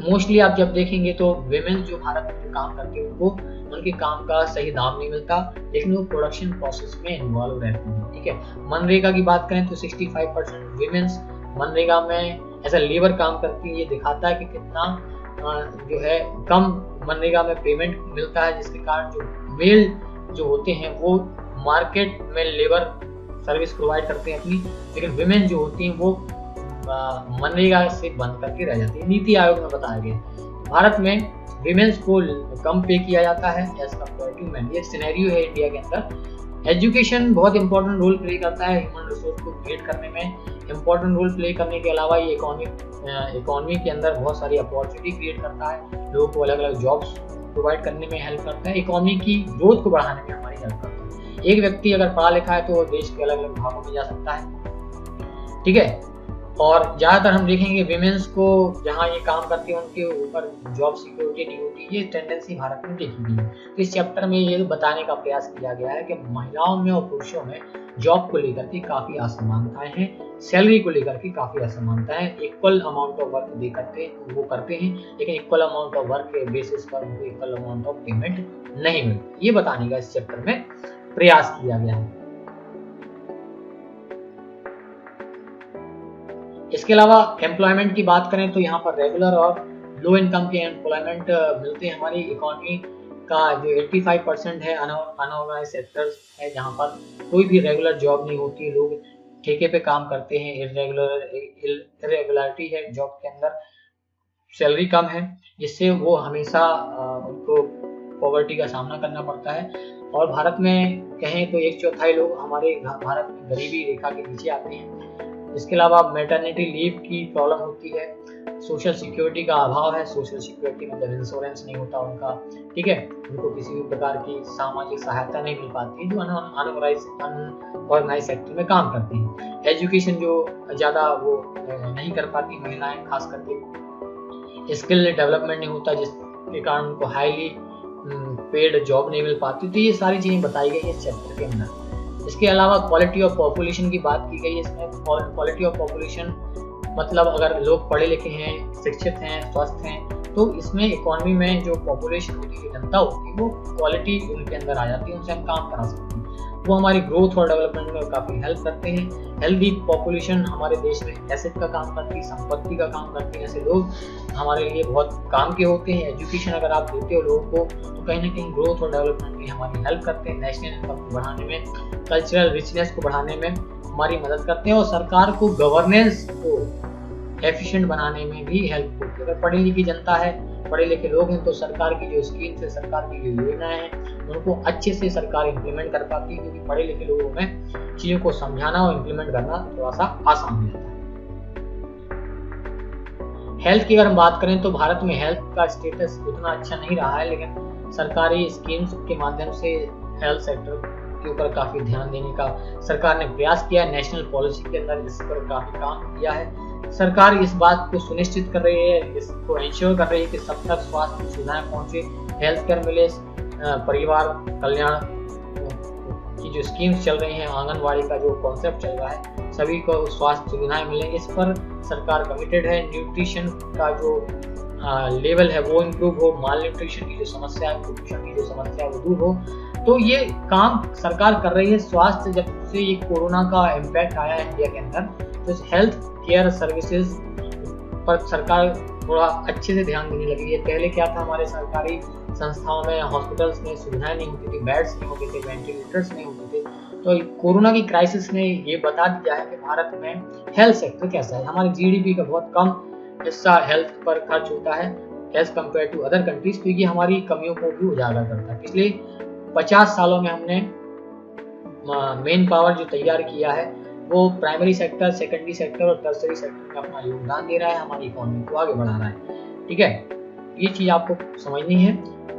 मोस्टली आप जब देखेंगे तो विमेन जो भारत में काम करती है उनको उनके काम का सही दाम नहीं मिलता, लेकिन वो प्रोडक्शन प्रोसेस में इन्वॉल्व रहती है। ठीक है, मनरेगा की बात करें तो 65% विमेन्स मनरेगा में एज अ लेबर काम करती है। ये दिखाता है कि कितना जो है कम मनरेगा में पेमेंट मिलता है, जिसके कारण जो मेल जो होते हैं वो मार्केट में लेबर सर्विस प्रोवाइड करते हैं अपनी, लेकिन विमेन जो होती हैं वो मनरेगा से बंद करके रह जाती है। नीति आयोग में बताया गया भारत में विमेन्स को कम पे किया जाता है एज कम्पेयर टू मेन। ये सिनेरियो है इंडिया के अंदर। एजुकेशन बहुत इंपॉर्टेंट रोल प्ले करता है ह्यूमन रिसोर्स को क्रिएट करने में। इंपॉर्टेंट रोल प्ले करने के अलावा ये इकोनॉमी के अंदर बहुत सारी अपॉर्चुनिटी क्रिएट करता है, लोगों को अलग अलग जॉब्स प्रोवाइड करने में हेल्प करता है, इकोनॉमी की ग्रोथ को बढ़ाने में हमारी हेल्प करता है। एक व्यक्ति अगर पढ़ा लिखा है तो वो देश के अलग अलग भागों में जा सकता है। ठीक है, और ज़्यादातर हम देखेंगे विमेन्स को जहाँ ये काम करती है उनके ऊपर जॉब सिक्योरिटी नहीं होती, ये टेंडेंसी भारत में देखी गई है। तो इस चैप्टर में ये बताने का प्रयास किया गया है कि महिलाओं में और पुरुषों में जॉब को लेकर के काफ़ी असमानताएं हैं, सैलरी को लेकर के काफ़ी असमानताएं हैं। इक्वल अमाउंट ऑफ वर्क वो करते हैं, लेकिन इक्वल अमाउंट ऑफ वर्क के बेसिस पर उनको इक्वल अमाउंट ऑफ पेमेंट नहीं मिलती। ये बताने का इस चैप्टर में प्रयास किया गया है। इसके अलावा एम्प्लॉयमेंट की बात करें तो यहाँ पर रेगुलर और लो इनकम के एम्प्लॉयमेंट मिलते हैं। हमारी इकोनॉमी का जो 85% है अनऑर्गेनाइज सेक्टर्स है, जहाँ पर कोई भी रेगुलर जॉब नहीं होती है, लोग ठेके पे काम करते हैं, इरेगुलरिटी है जॉब के अंदर, सैलरी कम है, जिससे वो हमेशा उनको पॉवर्टी का सामना करना पड़ता है। और भारत में कहें तो 1/4 लोग हमारे भारत में गरीबी रेखा के नीचे आते हैं। इसके अलावा मैटरनिटी लीव की प्रॉब्लम होती है, सोशल सिक्योरिटी का अभाव है, सोशल सिक्योरिटी मतलब इंश्योरेंस नहीं होता उनका। ठीक है, उनको किसी भी प्रकार की सामाजिक सहायता नहीं मिल पाती जो अनऑर्गेनाइज सेक्टर में काम करते हैं। एजुकेशन जो ज़्यादा वो नहीं कर पाती महिलाएं, खास करके स्किल डेवलपमेंट नहीं होता, जिसके कारण उनको हाईली पेड जॉब नहीं मिल पाती। तो ये सारी चीज़ें बताई गई है इस चैप्टर के अंदर। इसके अलावा क्वालिटी ऑफ पॉपुलेशन की बात की गई है इसमें। क्वालिटी ऑफ पॉपुलेशन मतलब अगर लोग पढ़े लिखे हैं, शिक्षित हैं, स्वस्थ हैं, तो इसमें इकोनॉमी में जो पॉपुलेशन होती है, जनता होती है, वो क्वालिटी उनके अंदर आ जाती है, उनसे हम काम करा सकते हैं, वो हमारी ग्रोथ और डेवलपमेंट में काफ़ी हेल्प करते हैं। हेल्दी पॉपुलेशन हमारे देश में एसेट का काम करती है, संपत्ति का काम करती है, ऐसे लोग हमारे लिए बहुत काम के होते हैं। एजुकेशन अगर आप देते हो लोगों को तो कहीं ना कहीं ग्रोथ और डेवलपमेंट में हमारी हेल्प करते हैं, नेशनल इनकम को बढ़ाने में, कल्चरल रिचनेस को बढ़ाने में हमारी मदद करते हैं, और सरकार को गवर्नेंस को एफिशिएंट बनाने में भी हेल्प होती है। अगर पढ़ी लिखी जनता है, पढ़े लिखे लोग हैं, तो सरकार की जो स्कीम्स है, सरकार की जो योजनाएं हैं, उनको अच्छे से सरकार इंप्लीमेंट कर पाती है, क्योंकि पढ़े लिखे लोगों में चीज़ों को समझाना और इंप्लीमेंट करना थोड़ा सा आसान हो जाता है। हेल्थ की अगर हम बात करें तो भारत में हेल्थ का स्टेटस उतना अच्छा नहीं रहा है, लेकिन सरकारी स्कीम्स के माध्यम से हेल्थ सेक्टर के ऊपर काफ़ी ध्यान देने का सरकार ने प्रयास किया है। नेशनल पॉलिसी के अंदर इस पर काफ़ी काम किया है। सरकार इस बात को सुनिश्चित कर रही है, इसको इंश्योर कर रही है कि सब तक स्वास्थ्य सुविधाएं पहुंचे, हेल्थ केयर मिले, परिवार कल्याण की जो स्कीम्स चल रही हैं, आंगनवाड़ी का जो कॉन्सेप्ट चल रहा है, सभी को स्वास्थ्य सुविधाएं मिले, इस पर सरकार कमिटेड है। न्यूट्रिशन का जो लेवल है वो इम्प्रूव हो, माल न्यूट्रिशन की जो समस्या है, कुपोषण की जो समस्या है वो दूर हो, तो ये काम सरकार कर रही है। स्वास्थ्य जब से ये कोरोना का इम्पैक्ट आया है इंडिया के अंदर, तो हेल्थ केयर सर्विसेज पर सरकार थोड़ा अच्छे से ध्यान देने लगी है। पहले क्या था, हमारे सरकारी संस्थाओं में, हॉस्पिटल्स में सुविधाएं नहीं होती थी, बेड्स नहीं होते थे, वेंटिलेटर्स नहीं होते थे। तो कोरोना की क्राइसिस ने ये बता दिया है कि भारत में हेल्थ सेक्टर कैसा है। हमारे जीडीपी का बहुत कम हिस्सा हेल्थ पर खर्च होता है as compare to other countries, क्योंकि हमारी कमियों को भी उजागर करता है। पिछले 50 सालों में हमने मेन पावर जो तैयार किया है वो प्राइमरी सेक्टर, सेकेंडरी सेक्टर और टर्सरी सेक्टर में अपना योगदान दे रहा है, हमारी इकोनॉमी को आगे बढ़ा रहा है। ठीक है, ये चीज़ आपको समझनी है।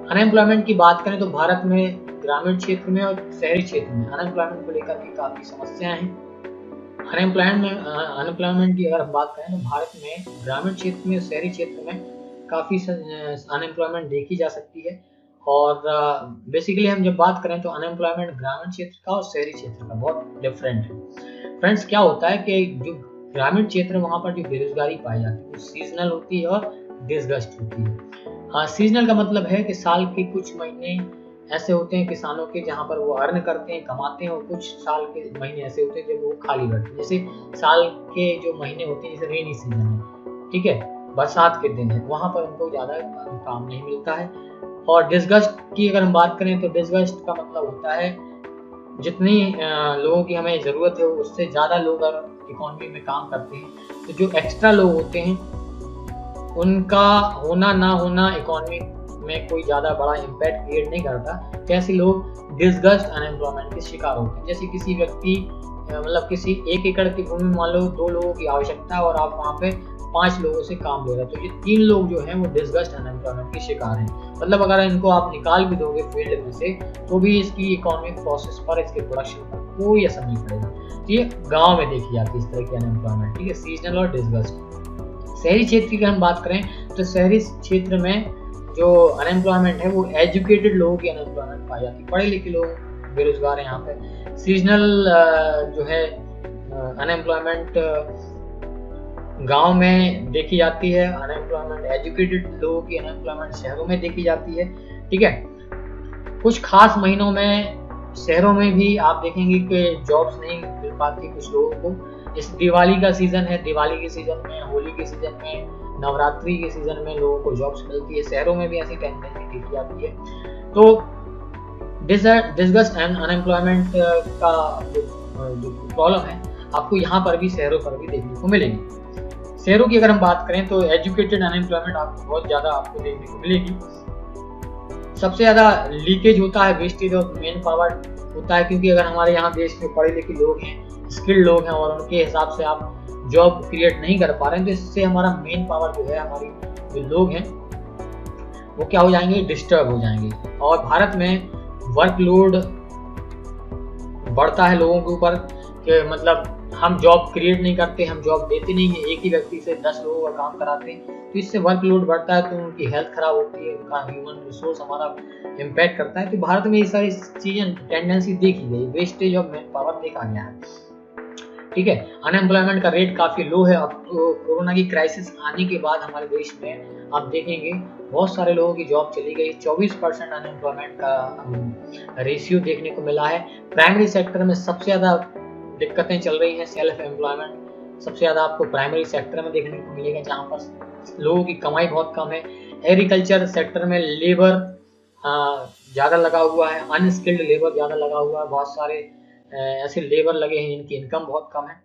अनएम्प्लॉयमेंट की बात करें तो भारत में ग्रामीण क्षेत्र में और शहरी क्षेत्र में अनएम्प्लॉयमेंट को लेकर के काफ़ी समस्याएं हैं। अनएम्प्लॉयमेंट की अगर हम बात करें तो भारत में ग्रामीण क्षेत्र में, शहरी क्षेत्र में काफ़ी अनएम्प्लॉयमेंट देखी जा सकती है। और बेसिकली हम जब बात करें तो अनएम्प्लॉयमेंट ग्रामीण क्षेत्र का और शहरी क्षेत्र का बहुत डिफरेंट है। फ्रेंड्स, क्या होता है कि जो ग्रामीण क्षेत्र है वहाँ पर जो बेरोजगारी पाई जाती है वो सीजनल होती है और डिसगस्ट होती है। हाँ, सीजनल का मतलब है कि साल के कुछ महीने ऐसे होते हैं किसानों के जहाँ पर वो अर्न करते हैं, कमाते हैं, और कुछ साल के महीने ऐसे होते हैं जब वो खाली बैठते हैं। जैसे साल के जो महीने होते हैं, जैसे रेनी सीजन है, ठीक है, बरसात के दिन है, वहाँ पर उनको ज़्यादा काम नहीं मिलता है। और डिसगस्ट की अगर हम बात करें तो डिसगस्ट का मतलब होता है जितनी लोगों की हमें ज़रूरत है उससे ज़्यादा लोग अगर इकोनॉमी में काम करते हैं तो जो एक्स्ट्रा लोग होते हैं उनका होना ना होना इकोनॉमी में कोई ज़्यादा बड़ा इम्पैक्ट क्रिएट नहीं करता। तो ऐसे लोग डिसगस्ट अनएम्प्लॉयमेंट के शिकार होते हैं। जैसे किसी व्यक्ति मतलब किसी 1 एकड़ की भूमि में मान लो 2 लोगों की आवश्यकता है और आप वहाँ पे 5 लोगों से काम ले रहे हैं, तो ये 3 लोग जो हैं वो डिसगस्ट अनएम्प्लॉयमेंट के शिकार हैं। मतलब अगर इनको आप निकाल भी दोगे फील्ड में से तो भी इसकी इकोनॉमिक प्रोसेस पर, इसके प्रोडक्शन पर कोई असर नहीं पड़ेगा। तो ये गाँव में देखी जाती है इस तरह की अनएम्प्लॉयमेंट, ठीक है, सीजनल और डिसगस्ट। शहरी क्षेत्र की अगर हम बात करें तो शहरी क्षेत्र में जो अनएम्प्लॉयमेंट है वो एजुकेटेड लोगों की अनएम्प्लॉयमेंट पाई जाती है, पढ़े लिखे लोग बेरोजगार हैं यहाँ पे। सीजनल जो है अनएम्प्लॉयमेंट गांव में देखी जाती है, अनएम्प्लॉयमेंट एजुकेटेड लोगों की अनएम्प्लॉयमेंट शहरों में देखी जाती है, ठीक है। कुछ खास महीनों में शहरों में भी आप देखेंगे कि जॉब्स नहीं मिल पाती कुछ लोगों को। जैसे दिवाली का सीजन है, दिवाली के सीजन में, होली के सीजन में, नवरात्रि के सीजन में लोगों को जॉब्स मिलती है। शहरों में भी ऐसी टेंडेंसी देखी जाती है। तो डिसगस्ट एंड अनएम्प्लॉयमेंट का जो प्रॉब्लम है आपको यहाँ पर भी शहरों पर भी देखने को मिलेगी। शहरों की अगर हम बात करें तो एजुकेटेड अनएम्प्लॉयमेंट आपको बहुत ज़्यादा आपको देखने को मिलेगी। सबसे ज़्यादा लीकेज होता है, वेस्टेज ऑफ मेन पावर होता है, क्योंकि अगर हमारे यहाँ देश में पढ़े लिखे लोग हैं, स्किल्ड लोग हैं और उनके हिसाब से आप जॉब क्रिएट नहीं कर पा रहे हैं, तो इससे हमारा मेन पावर जो है, हमारी जो लोग हैं वो क्या हो जाएंगे, डिस्टर्ब हो जाएंगे। और भारत में वर्कलोड बढ़ता है लोगों के ऊपर कि मतलब हम जॉब क्रिएट नहीं करते, हम जॉब देते नहीं है, एक ही व्यक्ति से 10 लोगों का काम कराते हैं, तो इससे वर्कलोड बढ़ता है, तो उनकी हेल्थ खराब होती है, उनका ह्यूमन रिसोर्स हमारा इम्पैक्ट करता है। तो भारत में ये सारी चीजें टेंडेंसी देखी गई, वेस्टेज ऑफ मैन पावर देखा गया है, ठीक है। अनएम्प्लॉयमेंट का रेट काफी लो है। अब तो कोरोना की क्राइसिस आने के बाद हमारे देश में आप देखेंगे बहुत सारे लोगों की जॉब चली गई, 24% अनएम्प्लॉयमेंट का रेशियो देखने को मिला है। प्राइमरी सेक्टर में सबसे ज्यादा दिक्कतें चल रही हैं, सेल्फ एम्प्लॉयमेंट सबसे ज्यादा आपको प्राइमरी सेक्टर में देखने को मिलेगा, जहाँ पर लोगों की कमाई बहुत कम है। एग्रीकल्चर सेक्टर में लेबर ज़्यादा लगा हुआ है, अनस्किल्ड लेबर ज़्यादा लगा हुआ है, बहुत सारे ऐसे लेबर लगे हैं जिनकी इनकम बहुत कम है।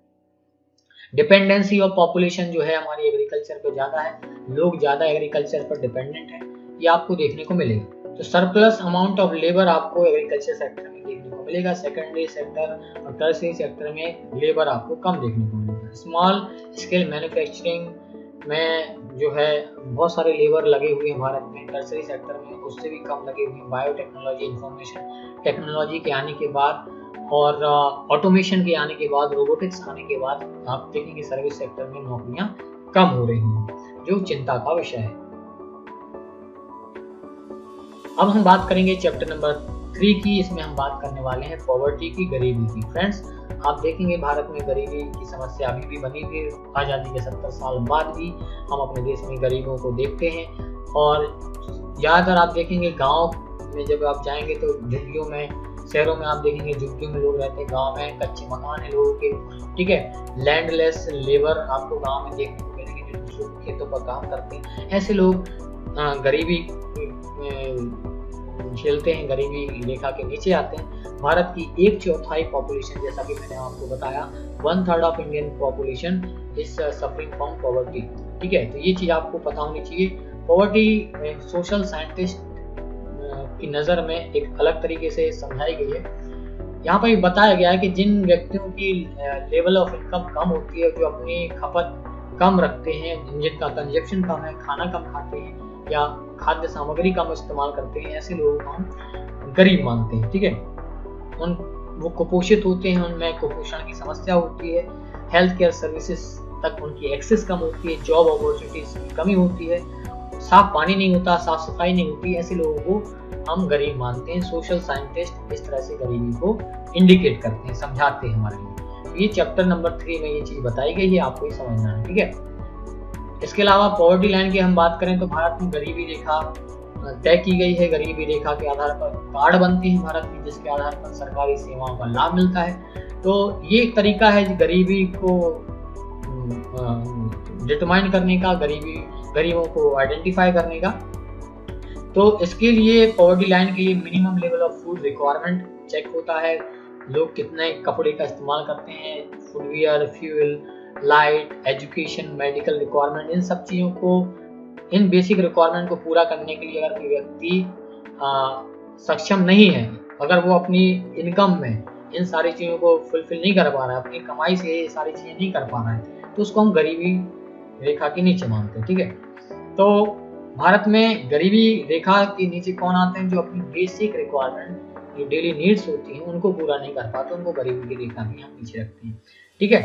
डिपेंडेंसी ऑफ पॉपुलेशन जो है हमारी एग्रीकल्चर पे ज़्यादा है, लोग ज़्यादा एग्रीकल्चर पर डिपेंडेंट है, ये आपको देखने को मिलेगा। तो सरप्लस अमाउंट ऑफ लेबर आपको एग्रीकल्चर सेक्टर में देखने को मिलेगा। सेकेंडरी सेक्टर और टर्शियरी सेक्टर में लेबर आपको कम देखने को मिलेगा। स्मॉल स्केल मैन्युफैक्चरिंग में जो है बहुत सारे लेबर लगे हुए हैं भारत में, टर्शियरी सेक्टर में उससे भी कम लगे हुए हैं। बायोटेक्नोलॉजी, इंफॉर्मेशन टेक्नोलॉजी के आने के बाद और ऑटोमेशन के आने के बाद, रोबोटिक्स आने के बाद आप देखेंगे सर्विस सेक्टर में नौकरियां कम हो रही हैं, जो चिंता का विषय है। अब हम बात करेंगे चैप्टर नंबर 3 की। इसमें हम बात करने वाले हैं पॉवर्टी की, गरीबी की। फ्रेंड्स, आप देखेंगे भारत में गरीबी की समस्या अभी भी बनी हुई है। आज़ादी के 70 साल बाद भी हम अपने देश में गरीबों को देखते हैं। और ज़्यादातर आप देखेंगे गांव में जब आप जाएंगे तो झुग्गियों में, शहरों में आप देखेंगे झुग्गियों में लोग रहते हैं, गांव में कच्चे मकान है लोगों के, ठीक है। लैंडलेस लेबर आपको गांव में देखने को मिलेंगे जो दूसरों के खेतों पर काम करते हैं। ऐसे लोग गरीबी झेलते हैं, गरीबी रेखा के नीचे आते हैं। भारत की 1/4 पॉपुलेशन, जैसा कि मैंने आपको बताया, 1/3 of Indian population is suffering from poverty, ठीक है। तो ये चीज आपको पता होनी चाहिए। पॉवर्टी सोशल साइंटिस्ट की नज़र में एक अलग तरीके से समझाई गई है। यहाँ पर बताया गया है कि जिन व्यक्तियों की लेवल ऑफ इनकम कम होती है, जो अपनी खपत कम रखते हैं, जिनका कंजप्शन कम है, खाना कम खाते हैं या खाद्य सामग्री कम इस्तेमाल करते हैं, ऐसे लोगों को हम गरीब मानते हैं, ठीक है। वो कुपोषित होते हैं, उनमें कुपोषण की समस्या होती है, हेल्थ केयर सर्विसेज तक उनकी एक्सेस कम होती है, जॉब अपॉर्चुनिटीज की कमी होती है, साफ पानी नहीं होता, साफ सफाई नहीं होती। ऐसे लोगों को हम गरीब मानते हैं। सोशल साइंटिस्ट इस तरह से गरीबी को इंडिकेट करते हैं, समझाते हैं हमारे लिए। ये चैप्टर नंबर 3 में ये चीज बताई गई है, आपको ये समझना है, ठीक है। इसके अलावा पॉवर्टी लाइन की हम बात करें तो भारत में गरीबी रेखा तय की गई है। गरीबी रेखा के आधार पर कार्ड बनते हैं भारत में, जिसके आधार पर सरकारी सेवाओं का लाभ मिलता है। तो ये एक तरीका है गरीबी को डिटरमाइन करने का, गरीबों को आइडेंटिफाई करने का। तो इसके लिए पॉवर्टी लाइन के लिए minimum level of food requirement check होता है। लोग कितने कपड़े का इस्तेमाल करते हैं, footwear, fuel, light, education, medical requirement, इन सब चीज़ों को, इन बेसिक रिक्वायरमेंट को पूरा करने के लिए अगर कोई व्यक्ति सक्षम नहीं है, अगर वो अपनी इनकम में इन सारी चीज़ों को फुलफिल नहीं कर पा रहा है, अपनी कमाई से ये सारी चीज़ें नहीं कर पा रहा है, तो उसको हम गरीबी रेखा के नीचे मानते हैं। ठीक है, तो भारत में गरीबी रेखा के नीचे कौन आते हैं? जो अपनी बेसिक रिक्वायरमेंट, जो डेली नीड्स होती हैं, उनको पूरा नहीं कर पाते, उनको गरीबी की रेखा भी हम नीचे रखते हैं। ठीक है,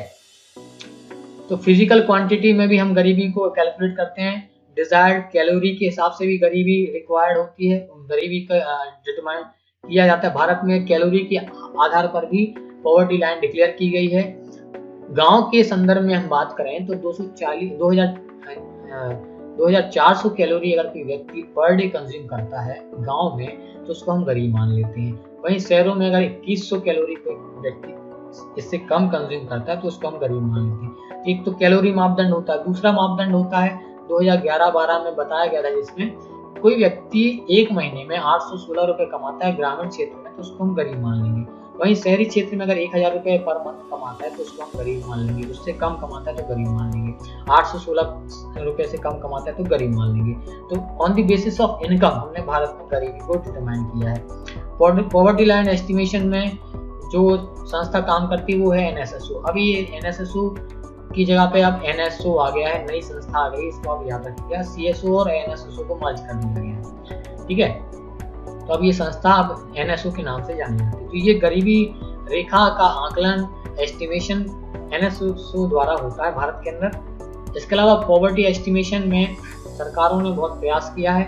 तो फिजिकल क्वांटिटी में भी हम गरीबी को कैलकुलेट करते हैं। डिजायर्ड कैलोरी के हिसाब से भी गरीबी रिक्वायर्ड होती है, गरीबी का डिटरमाइन किया जाता है। भारत में कैलोरी के आधार पर भी पॉवर्टी लाइन डिक्लेयर की गई है। गांव के संदर्भ में हम बात करें तो 2400 कैलोरी अगर कोई व्यक्ति पर डे कंज्यूम करता है गांव में, तो उसको हम गरीब मान लेते हैं। वहीं शहरों में अगर 2100 कैलोरी कोई व्यक्ति इससे कम कंज्यूम करता है तो उसको हम गरीब मान लेते हैं। एक तो कैलोरी मापदंड होता है, दूसरा मापदंड होता है 2011-12 में बताया गया था, जिसमें कोई व्यक्ति एक महीने में 816 रुपए कमाता है ग्रामीण क्षेत्र में, तो उसको हम गरीब मान लेंगे। वहीं शहरी क्षेत्र में अगर 1000 रुपए पर मंथ कमाता है तो उसको हम गरीब मान लेंगे। उससे कम कमाता है तो गरीब मान लेंगे। 816 रुपए से कम कमाता है तो गरीब मान लेंगे। तो on the basis of income हमने भारत में गरीबी को डिटरमाइन किया है। पॉवर्टी लाइन एस्टिमेशन में जो संस्था काम करती है वो है NSSO। अभी ये NSSO की जगह पे अब NSO आ गया है, नई संस्था आ गई, इसको आप याद रखिएगा। CSO और NSSO को मर्ज कर दिया गया है। ठीक है, तो अब ये संस्था अब NSO के नाम से जानी जाती है। तो ये गरीबी रेखा का आकलन, एस्टिमेशन NSSO द्वारा होता है भारत के अंदर। इसके अलावा पॉवर्टी एस्टिमेशन में सरकारों ने बहुत प्रयास किया है।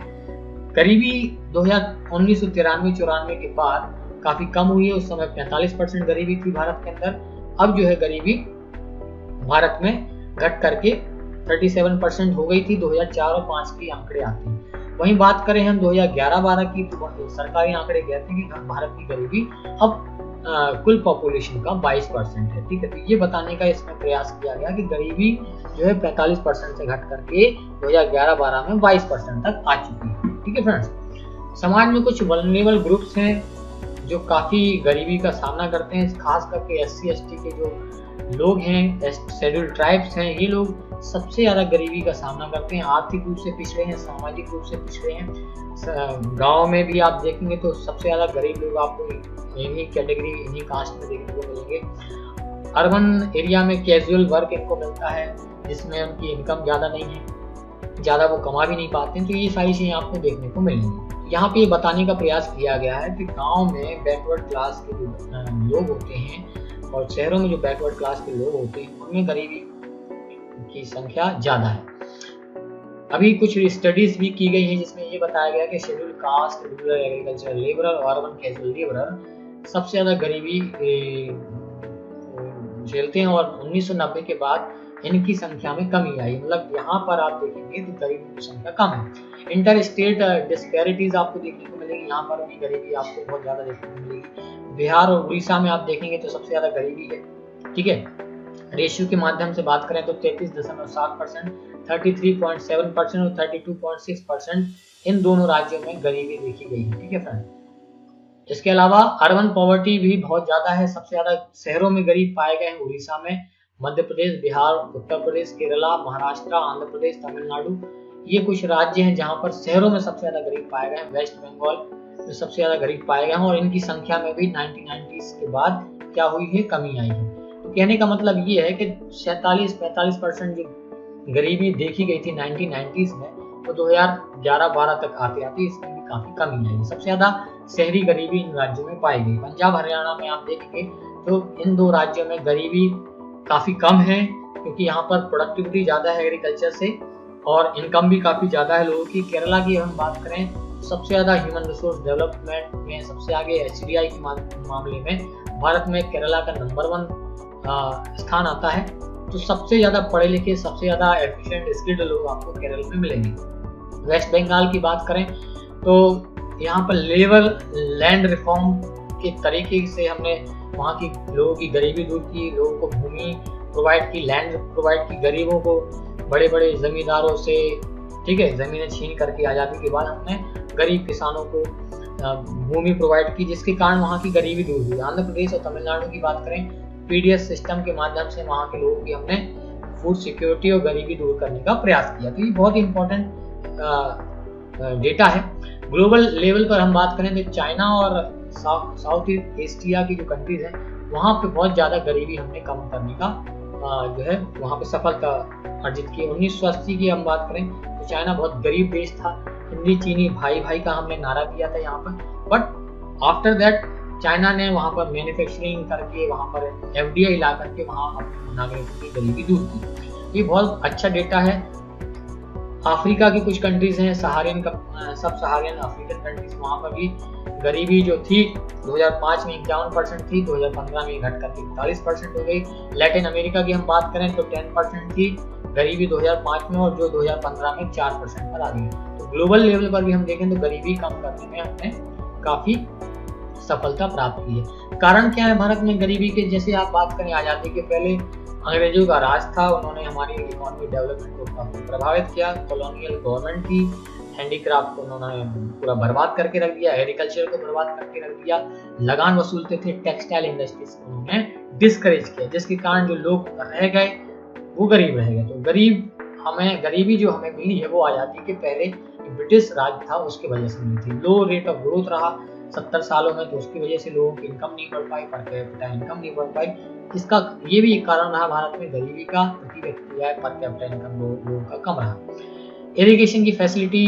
गरीबी 1993-94 के बाद काफी कम हुई है। उस समय 45% गरीबी थी भारत के अंदर। अब जो है गरीबी भारत में घट करके 37% हो गई थी। 2004 और 5 की आंकड़े आते हैं। वहीं बात करें हम 2011-12 की, तो सरकारी आंकड़े कहते हैं कि भारत की गरीबी अब कुल पॉपुलेशन का 22% है। ठीक है, तो ये बताने का इसमें प्रयास किया गया कि गरीबी जो है 45% से घट करके 2011-12 में 22% तक आ चुकी है। ठीक है फ्रेंड्स, समाज में कुछ वल्नरेबल ग्रुप्स हैं जो काफी गरीबी का सामना करते हैं, खास करके SC ST के जो लोग हैं, शेड्यूल ट्राइब्स हैं, ये लोग सबसे ज्यादा गरीबी का सामना करते हैं। आर्थिक रूप से पिछड़े हैं, सामाजिक रूप से पिछड़े हैं। गांव में भी आप देखेंगे तो सबसे ज्यादा गरीब लोग आपको इन्हीं कैटेगरी, इन्हीं कास्ट में देखने को मिलेंगे। अर्बन एरिया में कैजुअल वर्क इनको मिलता है, जिसमें उनकी इनकम ज्यादा नहीं है, ज्यादा वो कमा भी नहीं पाते हैं। तो ये सारी चीजें आपको देखने को मिलेंगी। यहाँ पे ये बताने का प्रयास किया गया है कि गांव में बैकवर्ड क्लास के जो लोग होते हैं और शहरों में जो बैकवर्ड क्लास के लोग होते हैं, उनमें गरीबी की संख्या ज्यादा है। अभी कुछ स्टडीज भी की गई हैं जिसमें ये बताया गया कि schedule caste, rural agriculture labourer और अर्बन कैजुअल लेबरर सबसे ज्यादा गरीबी झेलते हैं और 1990 के बाद इनकी संख्या में कमी आई। मतलब यहाँ पर आप देखेंगे तो गरीबों की संख्या कम है। इंटर स्टेट डिस्पैरिटीज आपको देखने को मिलेगी, यहाँ पर भी गरीबी आपको बहुत ज्यादा देखने को मिलेगी। बिहार और उड़ीसा में आप देखेंगे तो सबसे ज्यादा गरीबी है। ठीक है, रेशियो के माध्यम से बात करें तो 33.7%, 33.7% और 32.6% इन दोनों राज्यों में गरीबी देखी गई है। ठीक है फ्रेंड, इसके अलावा अर्बन पॉवर्टी भी बहुत ज्यादा है। सबसे ज्यादा शहरों में गरीब पाए गए हैं उड़ीसा में, मध्य प्रदेश, बिहार, उत्तर प्रदेश, केरला, महाराष्ट्र, आंध्र प्रदेश, तमिलनाडु, ये कुछ राज्य हैं जहां पर शहरों में सबसे ज्यादा गरीब पाए गए हैं। वेस्ट बंगाल में सबसे ज्यादा गरीब पाए गए हैं और इनकी संख्या में भी 1990s के बाद क्या हुई है, कमी आई है। तो कहने का मतलब ये है कि 47-45% जो गरीबी देखी गई थी 1990s में, तो 2011-12 तक आते आते इसमें भी काफी कमी आई है। सबसे ज्यादा शहरी गरीबी इन राज्यों में पाई गई। पंजाब, हरियाणा में आप देखेंगे तो इन दो राज्यों में गरीबी काफी कम है, क्योंकि यहाँ पर प्रोडक्टिविटी ज्यादा है एग्रीकल्चर से और इनकम भी काफी ज्यादा है लोगों की। केरला की हम बात करें तो सबसे ज्यादा ह्यूमन रिसोर्स डेवलपमेंट में सबसे आगे HDI के मामले में भारत में केरला का नंबर 1 स्थान आता है। तो सबसे ज़्यादा पढ़े लिखे, सबसे ज़्यादा एफिशिएंट स्किल्ड लोग आपको केरल में मिलेंगे। वेस्ट बंगाल की बात करें तो यहाँ पर लेवल लैंड रिफॉर्म के तरीके से हमने वहाँ की लोगों की गरीबी दूर की, लोगों को भूमि प्रोवाइड की, लैंड प्रोवाइड की, गरीबों को बड़े बड़े जमींदारों से, ठीक है, जमीनें छीन करके आज़ादी के बाद हमने गरीब किसानों को भूमि प्रोवाइड की, जिसके कारण वहाँ की गरीबी दूर हुई। आंध्र प्रदेश और तमिलनाडु की बात करें, पीडीएस सिस्टम के माध्यम से वहाँ के लोगों की हमने फूड सिक्योरिटी और गरीबी दूर करने का प्रयास किया। तो ये बहुत इंपॉर्टेंट डेटा है। ग्लोबल लेवल पर हम बात करें तो चाइना और साउथ ईस्ट एशिया की जो कंट्रीज हैं वहाँ पे बहुत ज़्यादा गरीबी हमने कम करने का जो है वहाँ पे सफलता अर्जित की। 1980 की हम बात करें तो चाइना बहुत गरीब देश था, हिंदी चीनी भाई भाई का हमने नारा दिया था यहाँ पर, बट आफ्टर दैट चाइना ने वहाँ पर मैन्युफैक्चरिंग करके, वहाँ पर एफडीआई ला करके वहाँ नागरिकों की गरीबी दूर की। ये बहुत अच्छा डेटा है। अफ्रीका की कुछ कंट्रीज हैं, सब सहारियन अफ्रीकन कंट्रीज, वहाँ पर भी गरीबी जो थी 2005 में 51% थी, 2015 में घट करके 41% हो गई। लैटिन अमेरिका की हम बात करें तो 10% थी गरीबी 2005 में, और जो 2015 में 4% पर आ गई। तो ग्लोबल लेवल पर भी हम देखें तो गरीबी कम करने में हमने काफी सफलता प्राप्त की है। कारण क्या है भारत में गरीबी के? जैसे आप बात करें आजादी के पहले अंग्रेजों का राज था, उन्होंने हमारी इकोनॉमिक डेवलपमेंट को काफी प्रभावित किया। कॉलोनियल गवर्नमेंट थी, हैंडीक्राफ्ट को उन्होंने पूरा बर्बाद करके रख दिया, एग्रीकल्चर को बर्बाद करके रख दिया, लगान वसूलते थे, टेक्सटाइल इंडस्ट्रीज को उन्होंने डिस्करेज किया, जिसके कारण जो लोग रह गए वो गरीब रह गए। तो गरीबी जो हमें मिली है वो आजादी के पहले ब्रिटिश राज था उसकी वजह से मिली थी। लो रेट ऑफ ग्रोथ रहा 70 सालों में, तो उसकी वजह से लोगों की इनकम नहीं बढ़ पाई, पर कैपिटा इनकम नहीं बढ़ पाई। इसका ये भी एक कारण रहा भारत में गरीबी का, प्रति व्यक्ति आय पर कैपिटा इनकम लोगों का कम रहा। इरिगेशन की फैसिलिटी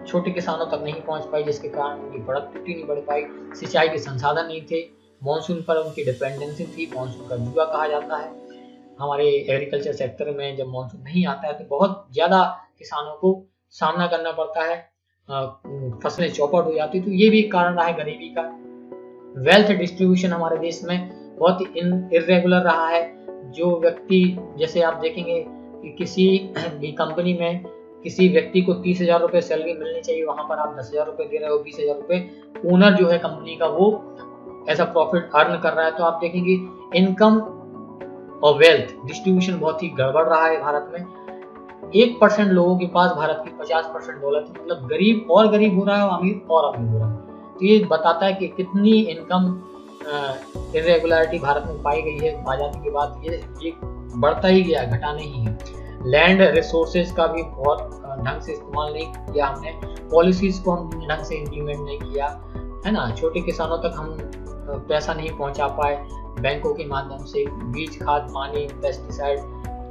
छोटे किसानों तक नहीं पहुंच पाई, जिसके कारण उनकी प्रोडक्टिविटी नहीं बढ़ पाई। सिंचाई के संसाधन नहीं थे, मॉनसून पर उनकी डिपेंडेंसी थी, मॉनसून का जुआ कहा जाता है। हमारे एग्रीकल्चर सेक्टर में जब मॉनसून नहीं आता है तो बहुत ज़्यादा किसानों को सामना करना पड़ता है, फसलें चौपट हो जाती। तो ये भी एक कारण रहा है गरीबी का। वेल्थ डिस्ट्रीब्यूशन हमारे देश में बहुत इर्रेगुलर रहा है। जो व्यक्ति, जैसे आप देखेंगे कि किसी भी कंपनी में किसी व्यक्ति को 30,000 रुपये सैलरी मिलनी चाहिए, वहां पर आप 10,000 रुपये दे रहे हो, 20,000 रुपये ओनर जो है कंपनी का वो ऐसा प्रॉफिट अर्न कर रहा है। तो आप देखेंगे इनकम और वेल्थ डिस्ट्रीब्यूशन बहुत ही गड़बड़ रहा है भारत में। 1% लोगों के पास भारत की 50% दौलत है, मतलब गरीब और गरीब हो रहा है और अमीर और अमीर हो रहा है। तो ये बताता है कि कितनी इनकम इरेगुलरिटी भारत में पाई गई है आजादी के बाद। ये बढ़ता ही गया, घटा नहीं है। लैंड रिसोर्सेज का भी बहुत ढंग से इस्तेमाल नहीं किया हमने, पॉलिसीज को हम ढंग से इम्प्लीमेंट नहीं किया, है ना। छोटे किसानों तक हम पैसा नहीं पहुंचा पाए बैंकों के माध्यम से, बीज, खाद, पानी, पेस्टिसाइड,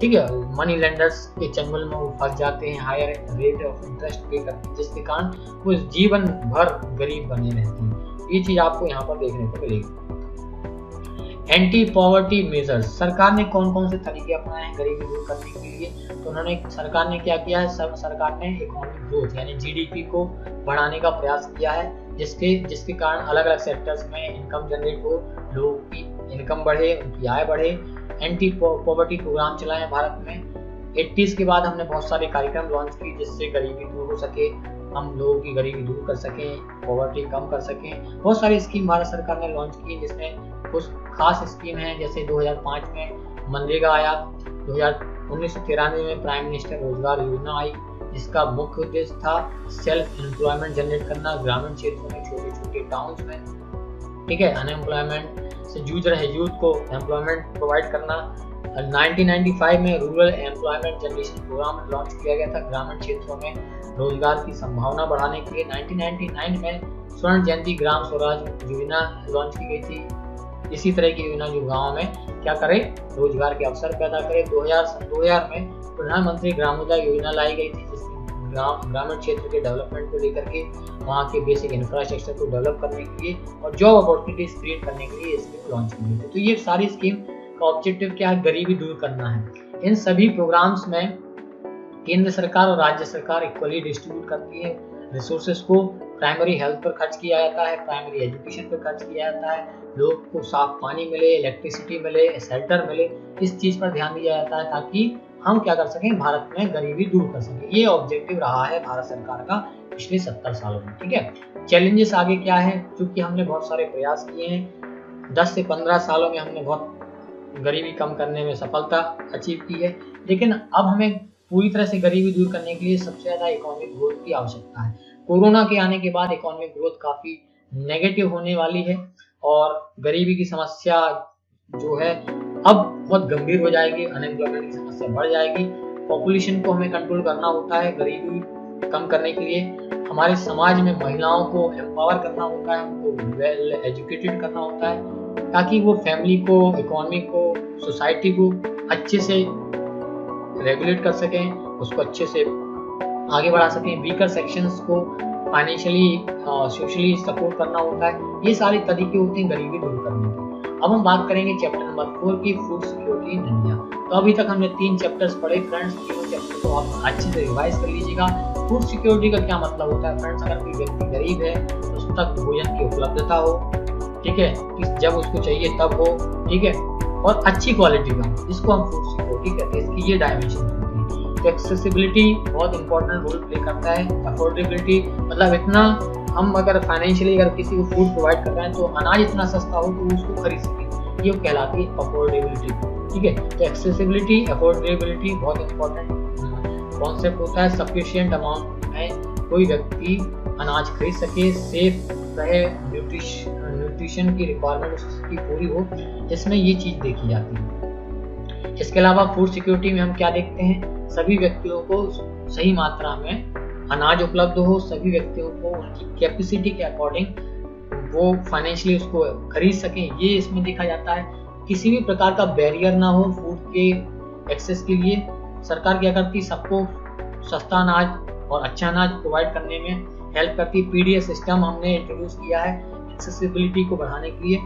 ठीक है। मनी लेंडर्स के चंगुल में वो फंस जाते हैं, हायर रेट ऑफ इंटरेस्ट पे करते हैं, जिसके कारण वो जीवन भर गरीब बने रहते हैं। ये चीज आपको यहाँ पर देखने को मिलेगी। एंटी पॉवर्टी मेजर्स, सरकार ने कौन कौन से तरीके अपनाए हैं गरीबी दूर करने के लिए? तो सरकार ने क्या किया है? सरकार ने इकोनॉमिक ग्रोथ यानी जीडीपी को बढ़ाने का प्रयास किया है, जिसके कारण अलग अलग सेक्टर्स में इनकम जनरेट हो, लोगों की इनकम बढ़े, उनकी आय बढ़े। एंटी पॉवर्टी प्रोग्राम चलाए हैं भारत में। 80s के बाद हमने बहुत सारे कार्यक्रम लॉन्च किए जिससे गरीबी दूर हो सके, हम लोगों की गरीबी दूर कर सकें, पॉवर्टी कम कर सकें। बहुत सारी स्कीम भारत सरकार ने लॉन्च की, जिसमें कुछ खास स्कीम है, जैसे 2005 में मनरेगा आया, 1993 में प्राइम मिनिस्टर रोजगार योजना आई, जिसका मुख्य उद्देश्य था सेल्फ एम्प्लॉयमेंट जनरेट करना ग्रामीण क्षेत्रों में, छोटे छोटे टाउन्स में, ठीक है। अनएम्प्लॉयमेंट से जूझ रहे यूथ को एम्प्लॉयमेंट प्रोवाइड करना। 1995 में rural employment generation programme launch किया गया था, ग्रामीण क्षेत्रों में रोजगार की संभावना बढ़ाने के लिए। 1999 में स्वर्ण जयंती ग्राम स्वराज योजना लॉन्च की गई थी। इसी तरह की योजना जो गाँव में क्या करे, रोजगार के अवसर पैदा करे। 2000 में प्रधानमंत्री ग्रामोदय योजना लाई गई थी, जिसमें ग्रामीण क्षेत्र के डेवलपमेंट को लेकर के, वहाँ के बेसिक इंफ्रास्ट्रक्चर को डेवलप करने के लिए और जॉब अपॉर्चुनिटीज क्रिएट करने के लिए स्कीम लॉन्च की गई थी। तो ये सारी स्कीम का ऑब्जेक्टिव क्या है? गरीबी दूर करना है। इन सभी प्रोग्राम्स में केंद्र सरकार और राज्य सरकार इक्वली डिस्ट्रीब्यूट करती है रिसोर्सेज को प्राइमरी हेल्थ पर खर्च किया जाता है, प्राइमरी एजुकेशन पर खर्च किया जाता है, लोगों को साफ पानी मिले, इलेक्ट्रिसिटी मिले, शेल्टर मिले, इस चीज़ पर ध्यान दिया जाता है ताकि हम क्या कर सकें, भारत में गरीबी दूर कर सकें। ये ऑब्जेक्टिव रहा है भारत सरकार का पिछले 70 सालों में। ठीक है, चैलेंजेस आगे क्या है, क्योंकि हमने बहुत सारे प्रयास किए हैं, 10 से 15 सालों में हमने बहुत गरीबी कम करने में सफलता अचीव की है, लेकिन अब हमें पूरी तरह से गरीबी दूर करने के लिए सबसे ज़्यादा इकोनॉमिक ग्रोथ की आवश्यकता है। कोरोना के आने के बाद इकोनॉमिक ग्रोथ काफ़ी नेगेटिव होने वाली है और गरीबी की समस्या जो है अब बहुत गंभीर हो जाएगी, अनएम्प्लॉयमेंट की समस्या बढ़ जाएगी। पॉपुलेशन को हमें कंट्रोल करना होता है गरीबी कम करने के लिए, हमारे समाज में महिलाओं को एम्पावर करना होता है, उनको वेल एजुकेटेड करना होता है ताकि वो फैमिली को, इकोनॉमी को, सोसाइटी को अच्छे से रेगुलेट कर सकें, उसको अच्छे से आगे बढ़ा सकें। वीकर सेक्शंस को फाइनेंशियली, सोशली सपोर्ट करना होता है। ये सारे तरीके होते हैं गरीबी दूर करने के। अब हम बात करेंगे चैप्टर नंबर 4 की, फूड सिक्योरिटी इन इंडिया। तो अभी तक हमने 3 चैप्टर्स पढ़े फ्रेंड्स, तीनों चैप्टर को आप अच्छे से रिवाइज कर लीजिएगा। फूड सिक्योरिटी का क्या मतलब होता है फ्रेंड्स, अगर कोई व्यक्ति गरीब है तो उस तक भोजन की उपलब्धता हो, ठीक है, जब उसको चाहिए तब हो, ठीक है, और अच्छी क्वालिटी का, इसको हम फूड सिक्योरिटी कहते हैं। इसकी ये डायमेंशन होती है। तो एक्सेसिबिलिटी बहुत इंपॉर्टेंट रोल प्ले करता है। अफोर्डेबिलिटी मतलब इतना, हम अगर फाइनेंशियली अगर किसी को फूड प्रोवाइड कर रहे हैं तो अनाज इतना सस्ता हो तो उसको खरीद सके, ये कहलाती है अफोर्डेबिलिटी। ठीक है, तो एक्सेसिबिलिटी, अफोर्डेबिलिटी बहुत इंपॉर्टेंट कॉन्सेप्ट होता है। सफिशिएंट अमाउंट में कोई व्यक्ति अनाज खरीद सके, सेफ रहे, न्यूट्रिशन की रिक्वायरमेंट उसकी पूरी हो, इसमें ये चीज़ देखी जाती है। इसके अलावा फूड सिक्योरिटी में हम क्या देखते हैं, सभी व्यक्तियों को सही मात्रा में अनाज उपलब्ध हो, सभी व्यक्तियों को उनकी कैपेसिटी के अकॉर्डिंग वो फाइनेंशियली उसको खरीद सकें, ये इसमें देखा जाता है। किसी भी प्रकार का बैरियर ना हो फूड के एक्सेस के लिए। सरकार क्या करती, सबको सस्ता अनाज और अच्छा अनाज प्रोवाइड करने में हेल्प करती। पीडीएस सिस्टम हमने इंट्रोड्यूस किया है एक्सेसिबिलिटी को बढ़ाने के लिए।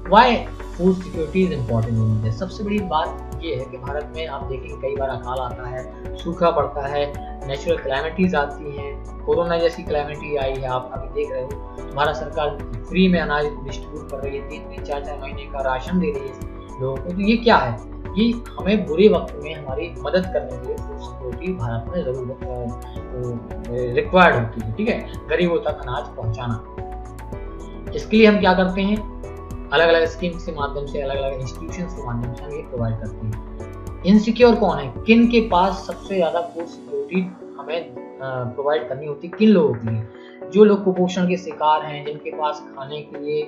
Why food security is important in India. सबसे बड़ी बात ये है कि भारत में आप देखेंगे कई बार अकाल आता है, सूखा पड़ता है, नेचुरल क्लैमिटीज आती हैं, कोरोना जैसी क्लैमिटी आई है, आप अभी देख रहे हो। भारत सरकार फ्री में अनाज डिस्ट्रीब्यूट कर रही है, 3-3, 4-4 महीने का राशन दे रही है लोगों को। तो ये क्या है, ये हमें बुरे वक्त में हमारी मदद करने के लिए फूड सिक्योरिटी भारत में जरूर रिक्वायर्ड होती है। ठीक है, गरीबों तक अनाज पहुंचाना। इसके लिए हम क्या करते हैं, अलग अलग स्कीम्स के माध्यम से, अलग अलग इंस्टीट्यूशंस के माध्यम से हम ये प्रोवाइड करते हैं। इनसिक्योर कौन है, किन के पास सबसे ज़्यादा फूड सिक्योरिटी हमें प्रोवाइड करनी होती है, किन लोगों के लिए, जो लोग कुपोषण के शिकार हैं, जिनके पास खाने के लिए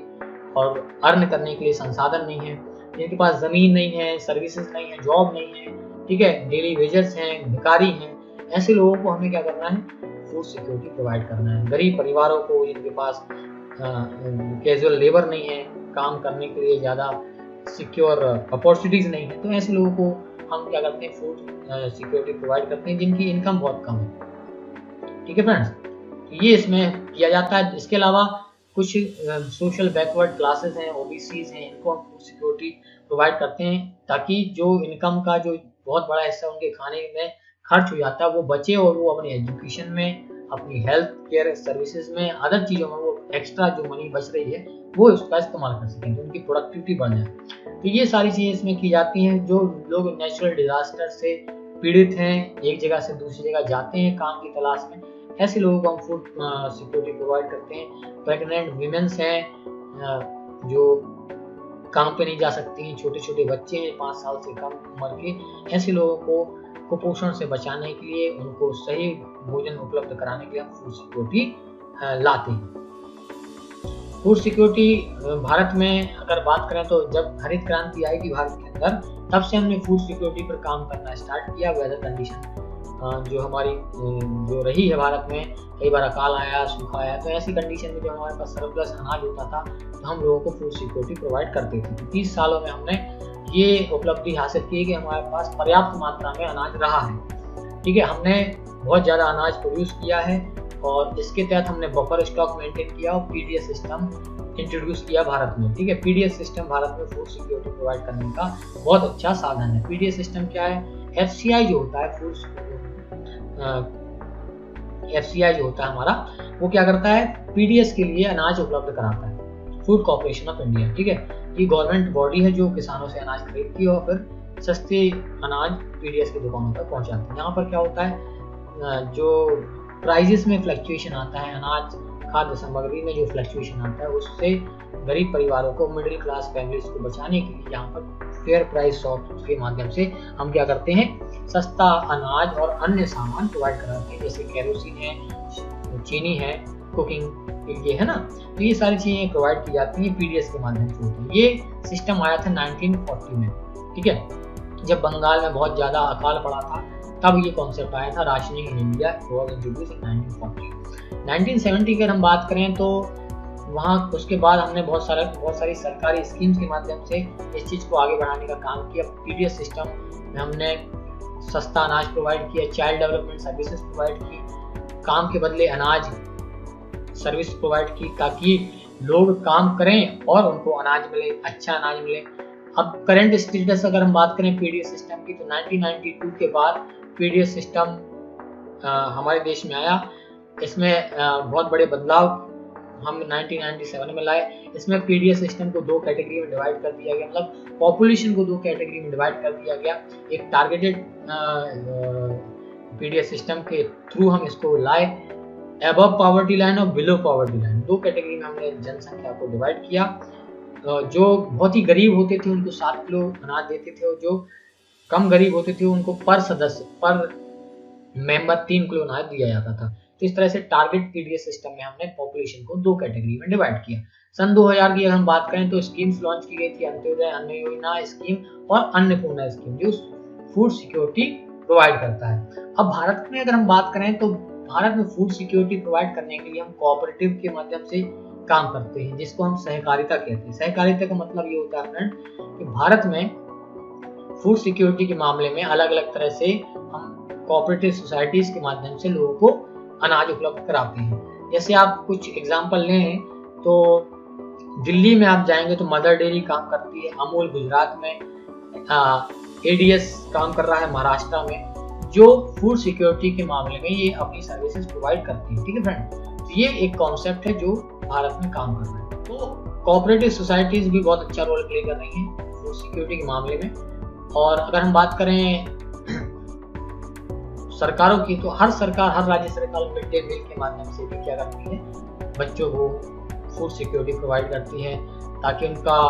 और अर्न करने के लिए संसाधन नहीं है, जिनके पास ज़मीन नहीं है, सर्विसेज नहीं है, जॉब नहीं है, ठीक है, डेली वेजर्स हैं, भिखारी हैं, ऐसे लोगों को हमें क्या करना है, फूड सिक्योरिटी प्रोवाइड करना है। गरीब परिवारों को, जिनके पास कैजुअल लेबर नहीं है, काम करने के लिए ज़्यादा सिक्योर अपॉर्चुनिटीज़ नहीं है, तो ऐसे लोगों को हम क्या करते हैं, फूड सिक्योरिटी प्रोवाइड करते हैं जिनकी इनकम बहुत कम है। ठीक है फ्रेंड्स, ये इसमें किया जाता है। इसके अलावा कुछ सोशल बैकवर्ड क्लासेस हैं, ओबीसीज हैं, इनको हम फूड सिक्योरिटी प्रोवाइड करते हैं ताकि जो इनकम का जो बहुत बड़ा हिस्सा उनके खाने में खर्च हो जाता है वो बचे और वो अपनी एजुकेशन में, अपनी हेल्थ केयर सर्विसेज में, अदर चीज़ों में वो एक्स्ट्रा जो मनी बच रही है वो उसका इस्तेमाल कर सकें, तो उनकी प्रोडक्टिविटी बढ़ जाए। तो ये सारी चीज़ें इसमें की जाती हैं। जो लोग नेचुरल डिजास्टर से पीड़ित हैं, एक जगह से दूसरी जगह जाते हैं काम की तलाश में, ऐसे लोगों को हम फूड सिक्योरिटी प्रोवाइड करते हैं। प्रेग्नेंट वीमेंस हैं जो काम पे नहीं जा सकती हैं, छोटे छोटे बच्चे हैं 5 साल से कम उम्र के, ऐसे लोगों को कुपोषण से बचाने के लिए, उनको सही भोजन उपलब्ध कराने के लिए हम फूड सिक्योरिटी लाते हैं। फूड सिक्योरिटी भारत में अगर बात करें तो जब हरित क्रांति आई थी भारत के अंदर, तब से हमने फूड सिक्योरिटी पर काम करना स्टार्ट किया। वेदर कंडीशन जो हमारी जो रही है भारत में, कई बार अकाल आया, सूखा आया, तो ऐसी कंडीशन में जो हमारे पास सरप्लस अनाज होता था तो हम लोगों को फूड सिक्योरिटी प्रोवाइड करते थे। 30 सालों में हमने ये उपलब्धि हासिल की कि हमारे पास पर्याप्त मात्रा में अनाज रहा है। ठीक है, हमने बहुत ज़्यादा अनाज प्रोड्यूस किया है और इसके तहत हमने बफर स्टॉक मेंटेन किया और पीडीएस सिस्टम इंट्रोड्यूस किया भारत में। ठीक है, पीडीएस सिस्टम भारत में फूड सिक्योरिटी प्रोवाइड करने का बहुत अच्छा साधन है। पीडीएस सिस्टम क्या है, एफसीआई जो होता है, फूड FCI जो होता है हमारा, वो क्या करता है, PDS के लिए अनाज उपलब्ध कराता है, फूड कॉर्पोरेशन ऑफ इंडिया, ठीक है। ये गवर्नमेंट बॉडी है जो किसानों से अनाज खरीदती है और फिर सस्ते अनाज PDS की दुकानों तक पहुंचाती है। यहाँ पर क्या होता है, जो प्राइजेस में फ्लक्चुएशन आता है, अनाज खाद्य सामग्री में जो फ्लक्चुएशन आता है, उससे गरीब परिवारों को, मिडिल क्लास फैमिलीज को बचाने के लिए यहाँ पर फेयर प्राइस शॉप के माध्यम से हम क्या करते हैं, सस्ता अनाज और अन्य सामान प्रोवाइड कराते हैं, जैसे केरोसिन है, चीनी है, कुकिंग के लिए, है ना। तो ये सारी चीजें प्रोवाइड की जाती हैं PDS के माध्यम से होती है। ये सिस्टम आया था 1940 में, ठीक है, जब बंगाल में बहुत ज्यादा अकाल पड़ा था, तब ये कॉन्सेप्ट आया था, rationing in India was introduced in 1940। 1970 की अगर हम बात करें तो वहाँ उसके बाद हमने बहुत सारी सरकारी स्कीम्स के माध्यम से इस चीज़ को आगे बढ़ाने का काम किया। PDS सिस्टम में हमने सस्ता अनाज प्रोवाइड किया, चाइल्ड डेवलपमेंट सर्विसेज प्रोवाइड की, काम के बदले अनाज सर्विस प्रोवाइड की, ताकि लोग काम करें और उनको अनाज मिले, अच्छा अनाज मिले। अब करंट स्टेटस अगर हम बात करें PDS सिस्टम की, तो 1992 के बाद PDS सिस्टम हमारे देश में आया। इसमें बहुत बड़े बदलाव हम 1997 में लाए। इसमें PDS सिस्टम को 2 कैटेगरी में डिवाइड कर दिया गया, मतलब पॉपुलेशन को 2 कैटेगरी में डिवाइड कर दिया गया। एक टारगेटेड PDS सिस्टम के थ्रू हम इसको लाए, अबव पॉवर्टी लाइन और बिलो पॉवर्टी लाइन, 2 कैटेगरी में हमने जनसंख्या को डिवाइड किया। जो बहुत ही गरीब होते थे उनको 7 किलो अनाज देते थे, और जो कम गरीब होते थे उनको पर सदस्य, पर मेंबर 3 किलो अनाज दिया जाता था। तो इस तरह से टारगेट PDS सिस्टम में हमने पॉपुलेशन को 2 कैटेगरी में डिवाइड किया। सन 2000 की अगर हम बात करें तो स्कीम्स लॉन्च की गई थी, अंत्योदय अन्न योजना स्कीम और अन्नपूर्णा स्कीम, जो फूड सिक्योरिटी प्रोवाइड करता है। अब भारत में अगर हम बात करें तो भारत में फूड सिक्योरिटी प्रोवाइड करने के लिए हम कोऑपरेटिव के माध्यम से काम करते हैं, जिसको हम सहकारिता कहते हैं। सहकारिता का मतलब ये होता है फ्रेंड कि भारत में फूड सिक्योरिटी के मामले में अलग अलग तरह से हम कोऑपरेटिव सोसाइटीज के माध्यम से लोगों को अनाज उपलब्ध कराते हैं। जैसे आप कुछ एग्जांपल लें तो दिल्ली में आप जाएंगे तो मदर डेयरी काम करती है, अमूल गुजरात में, ADS काम कर रहा है महाराष्ट्र में, जो फूड सिक्योरिटी के मामले में ये अपनी सर्विसेज प्रोवाइड करती है, ठीक है फ्रेंड। तो ये एक कॉन्सेप्ट है जो भारत में काम कर रहा है। तो कोऑपरेटिव सोसाइटीज भी बहुत अच्छा रोल प्ले कर रही हैं फूड सिक्योरिटी के मामले में। और अगर हम बात करें सरकारों की, तो हर राज्य सरकार मिड डे मील के माध्यम से भी क्या करती है, बच्चों को फूड सिक्योरिटी प्रोवाइड करती है, ताकि उनका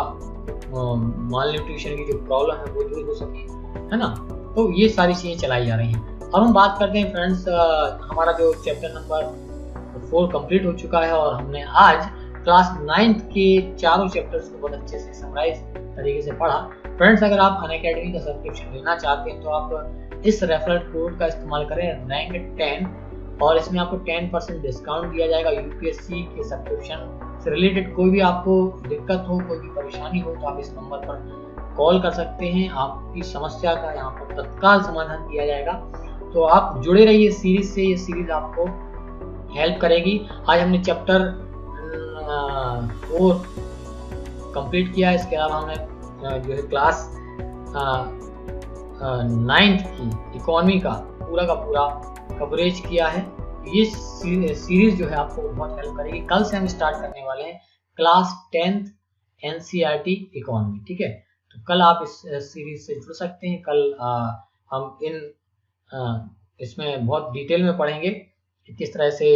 माल न्यूट्रिशन की जो प्रॉब्लम है वो दूर हो सके, है ना। तो ये सारी चीजें चलाई जा रही हैं। अब हम बात करते हैं फ्रेंड्स, हमारा जो चैप्टर नंबर 4 कंप्लीट हो चुका है और हमने आज क्लास 9th के चारों चैप्टर्स को बहुत अच्छे से समराइज तरीके से पढ़ा। फ्रेंड्स, अगर आप अनअकैडमी का सब्सक्रिप्शन लेना चाहते हैं तो आप इस रेफरल कोड का इस्तेमाल करें, रैंक 10, और इसमें आपको 10% डिस्काउंट दिया जाएगा। UPSC के सब्सक्रिप्शन से रिलेटेड कोई भी आपको दिक्कत हो, कोई भी परेशानी हो, तो आप इस नंबर पर कॉल कर सकते हैं। आपकी समस्या का यहाँ पर तत्काल समाधान किया जाएगा। तो आप जुड़े रहिए सीरीज से, ये सीरीज आपको हेल्प करेगी। आज हमने चैप्टर 4 कंप्लीट किया। इसके अलावा हमने जो है क्लास 9th की इकोनॉमी का पूरा कवरेज किया है। ये सीरीज जो है आपको बहुत हेल्प करेगी। कल से हम स्टार्ट करने वाले हैं क्लास 10th NCERT इकोनॉमी, ठीक है। तो कल आप इस सीरीज से जुड़ सकते हैं। कल हम इसमें बहुत डिटेल में पढ़ेंगे कि किस तरह से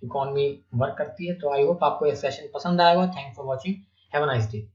इकोनॉमी वर्क करती है। तो आई होप आपको ये सेशन पसंद आएगा। Thanks for watching, have a nice day.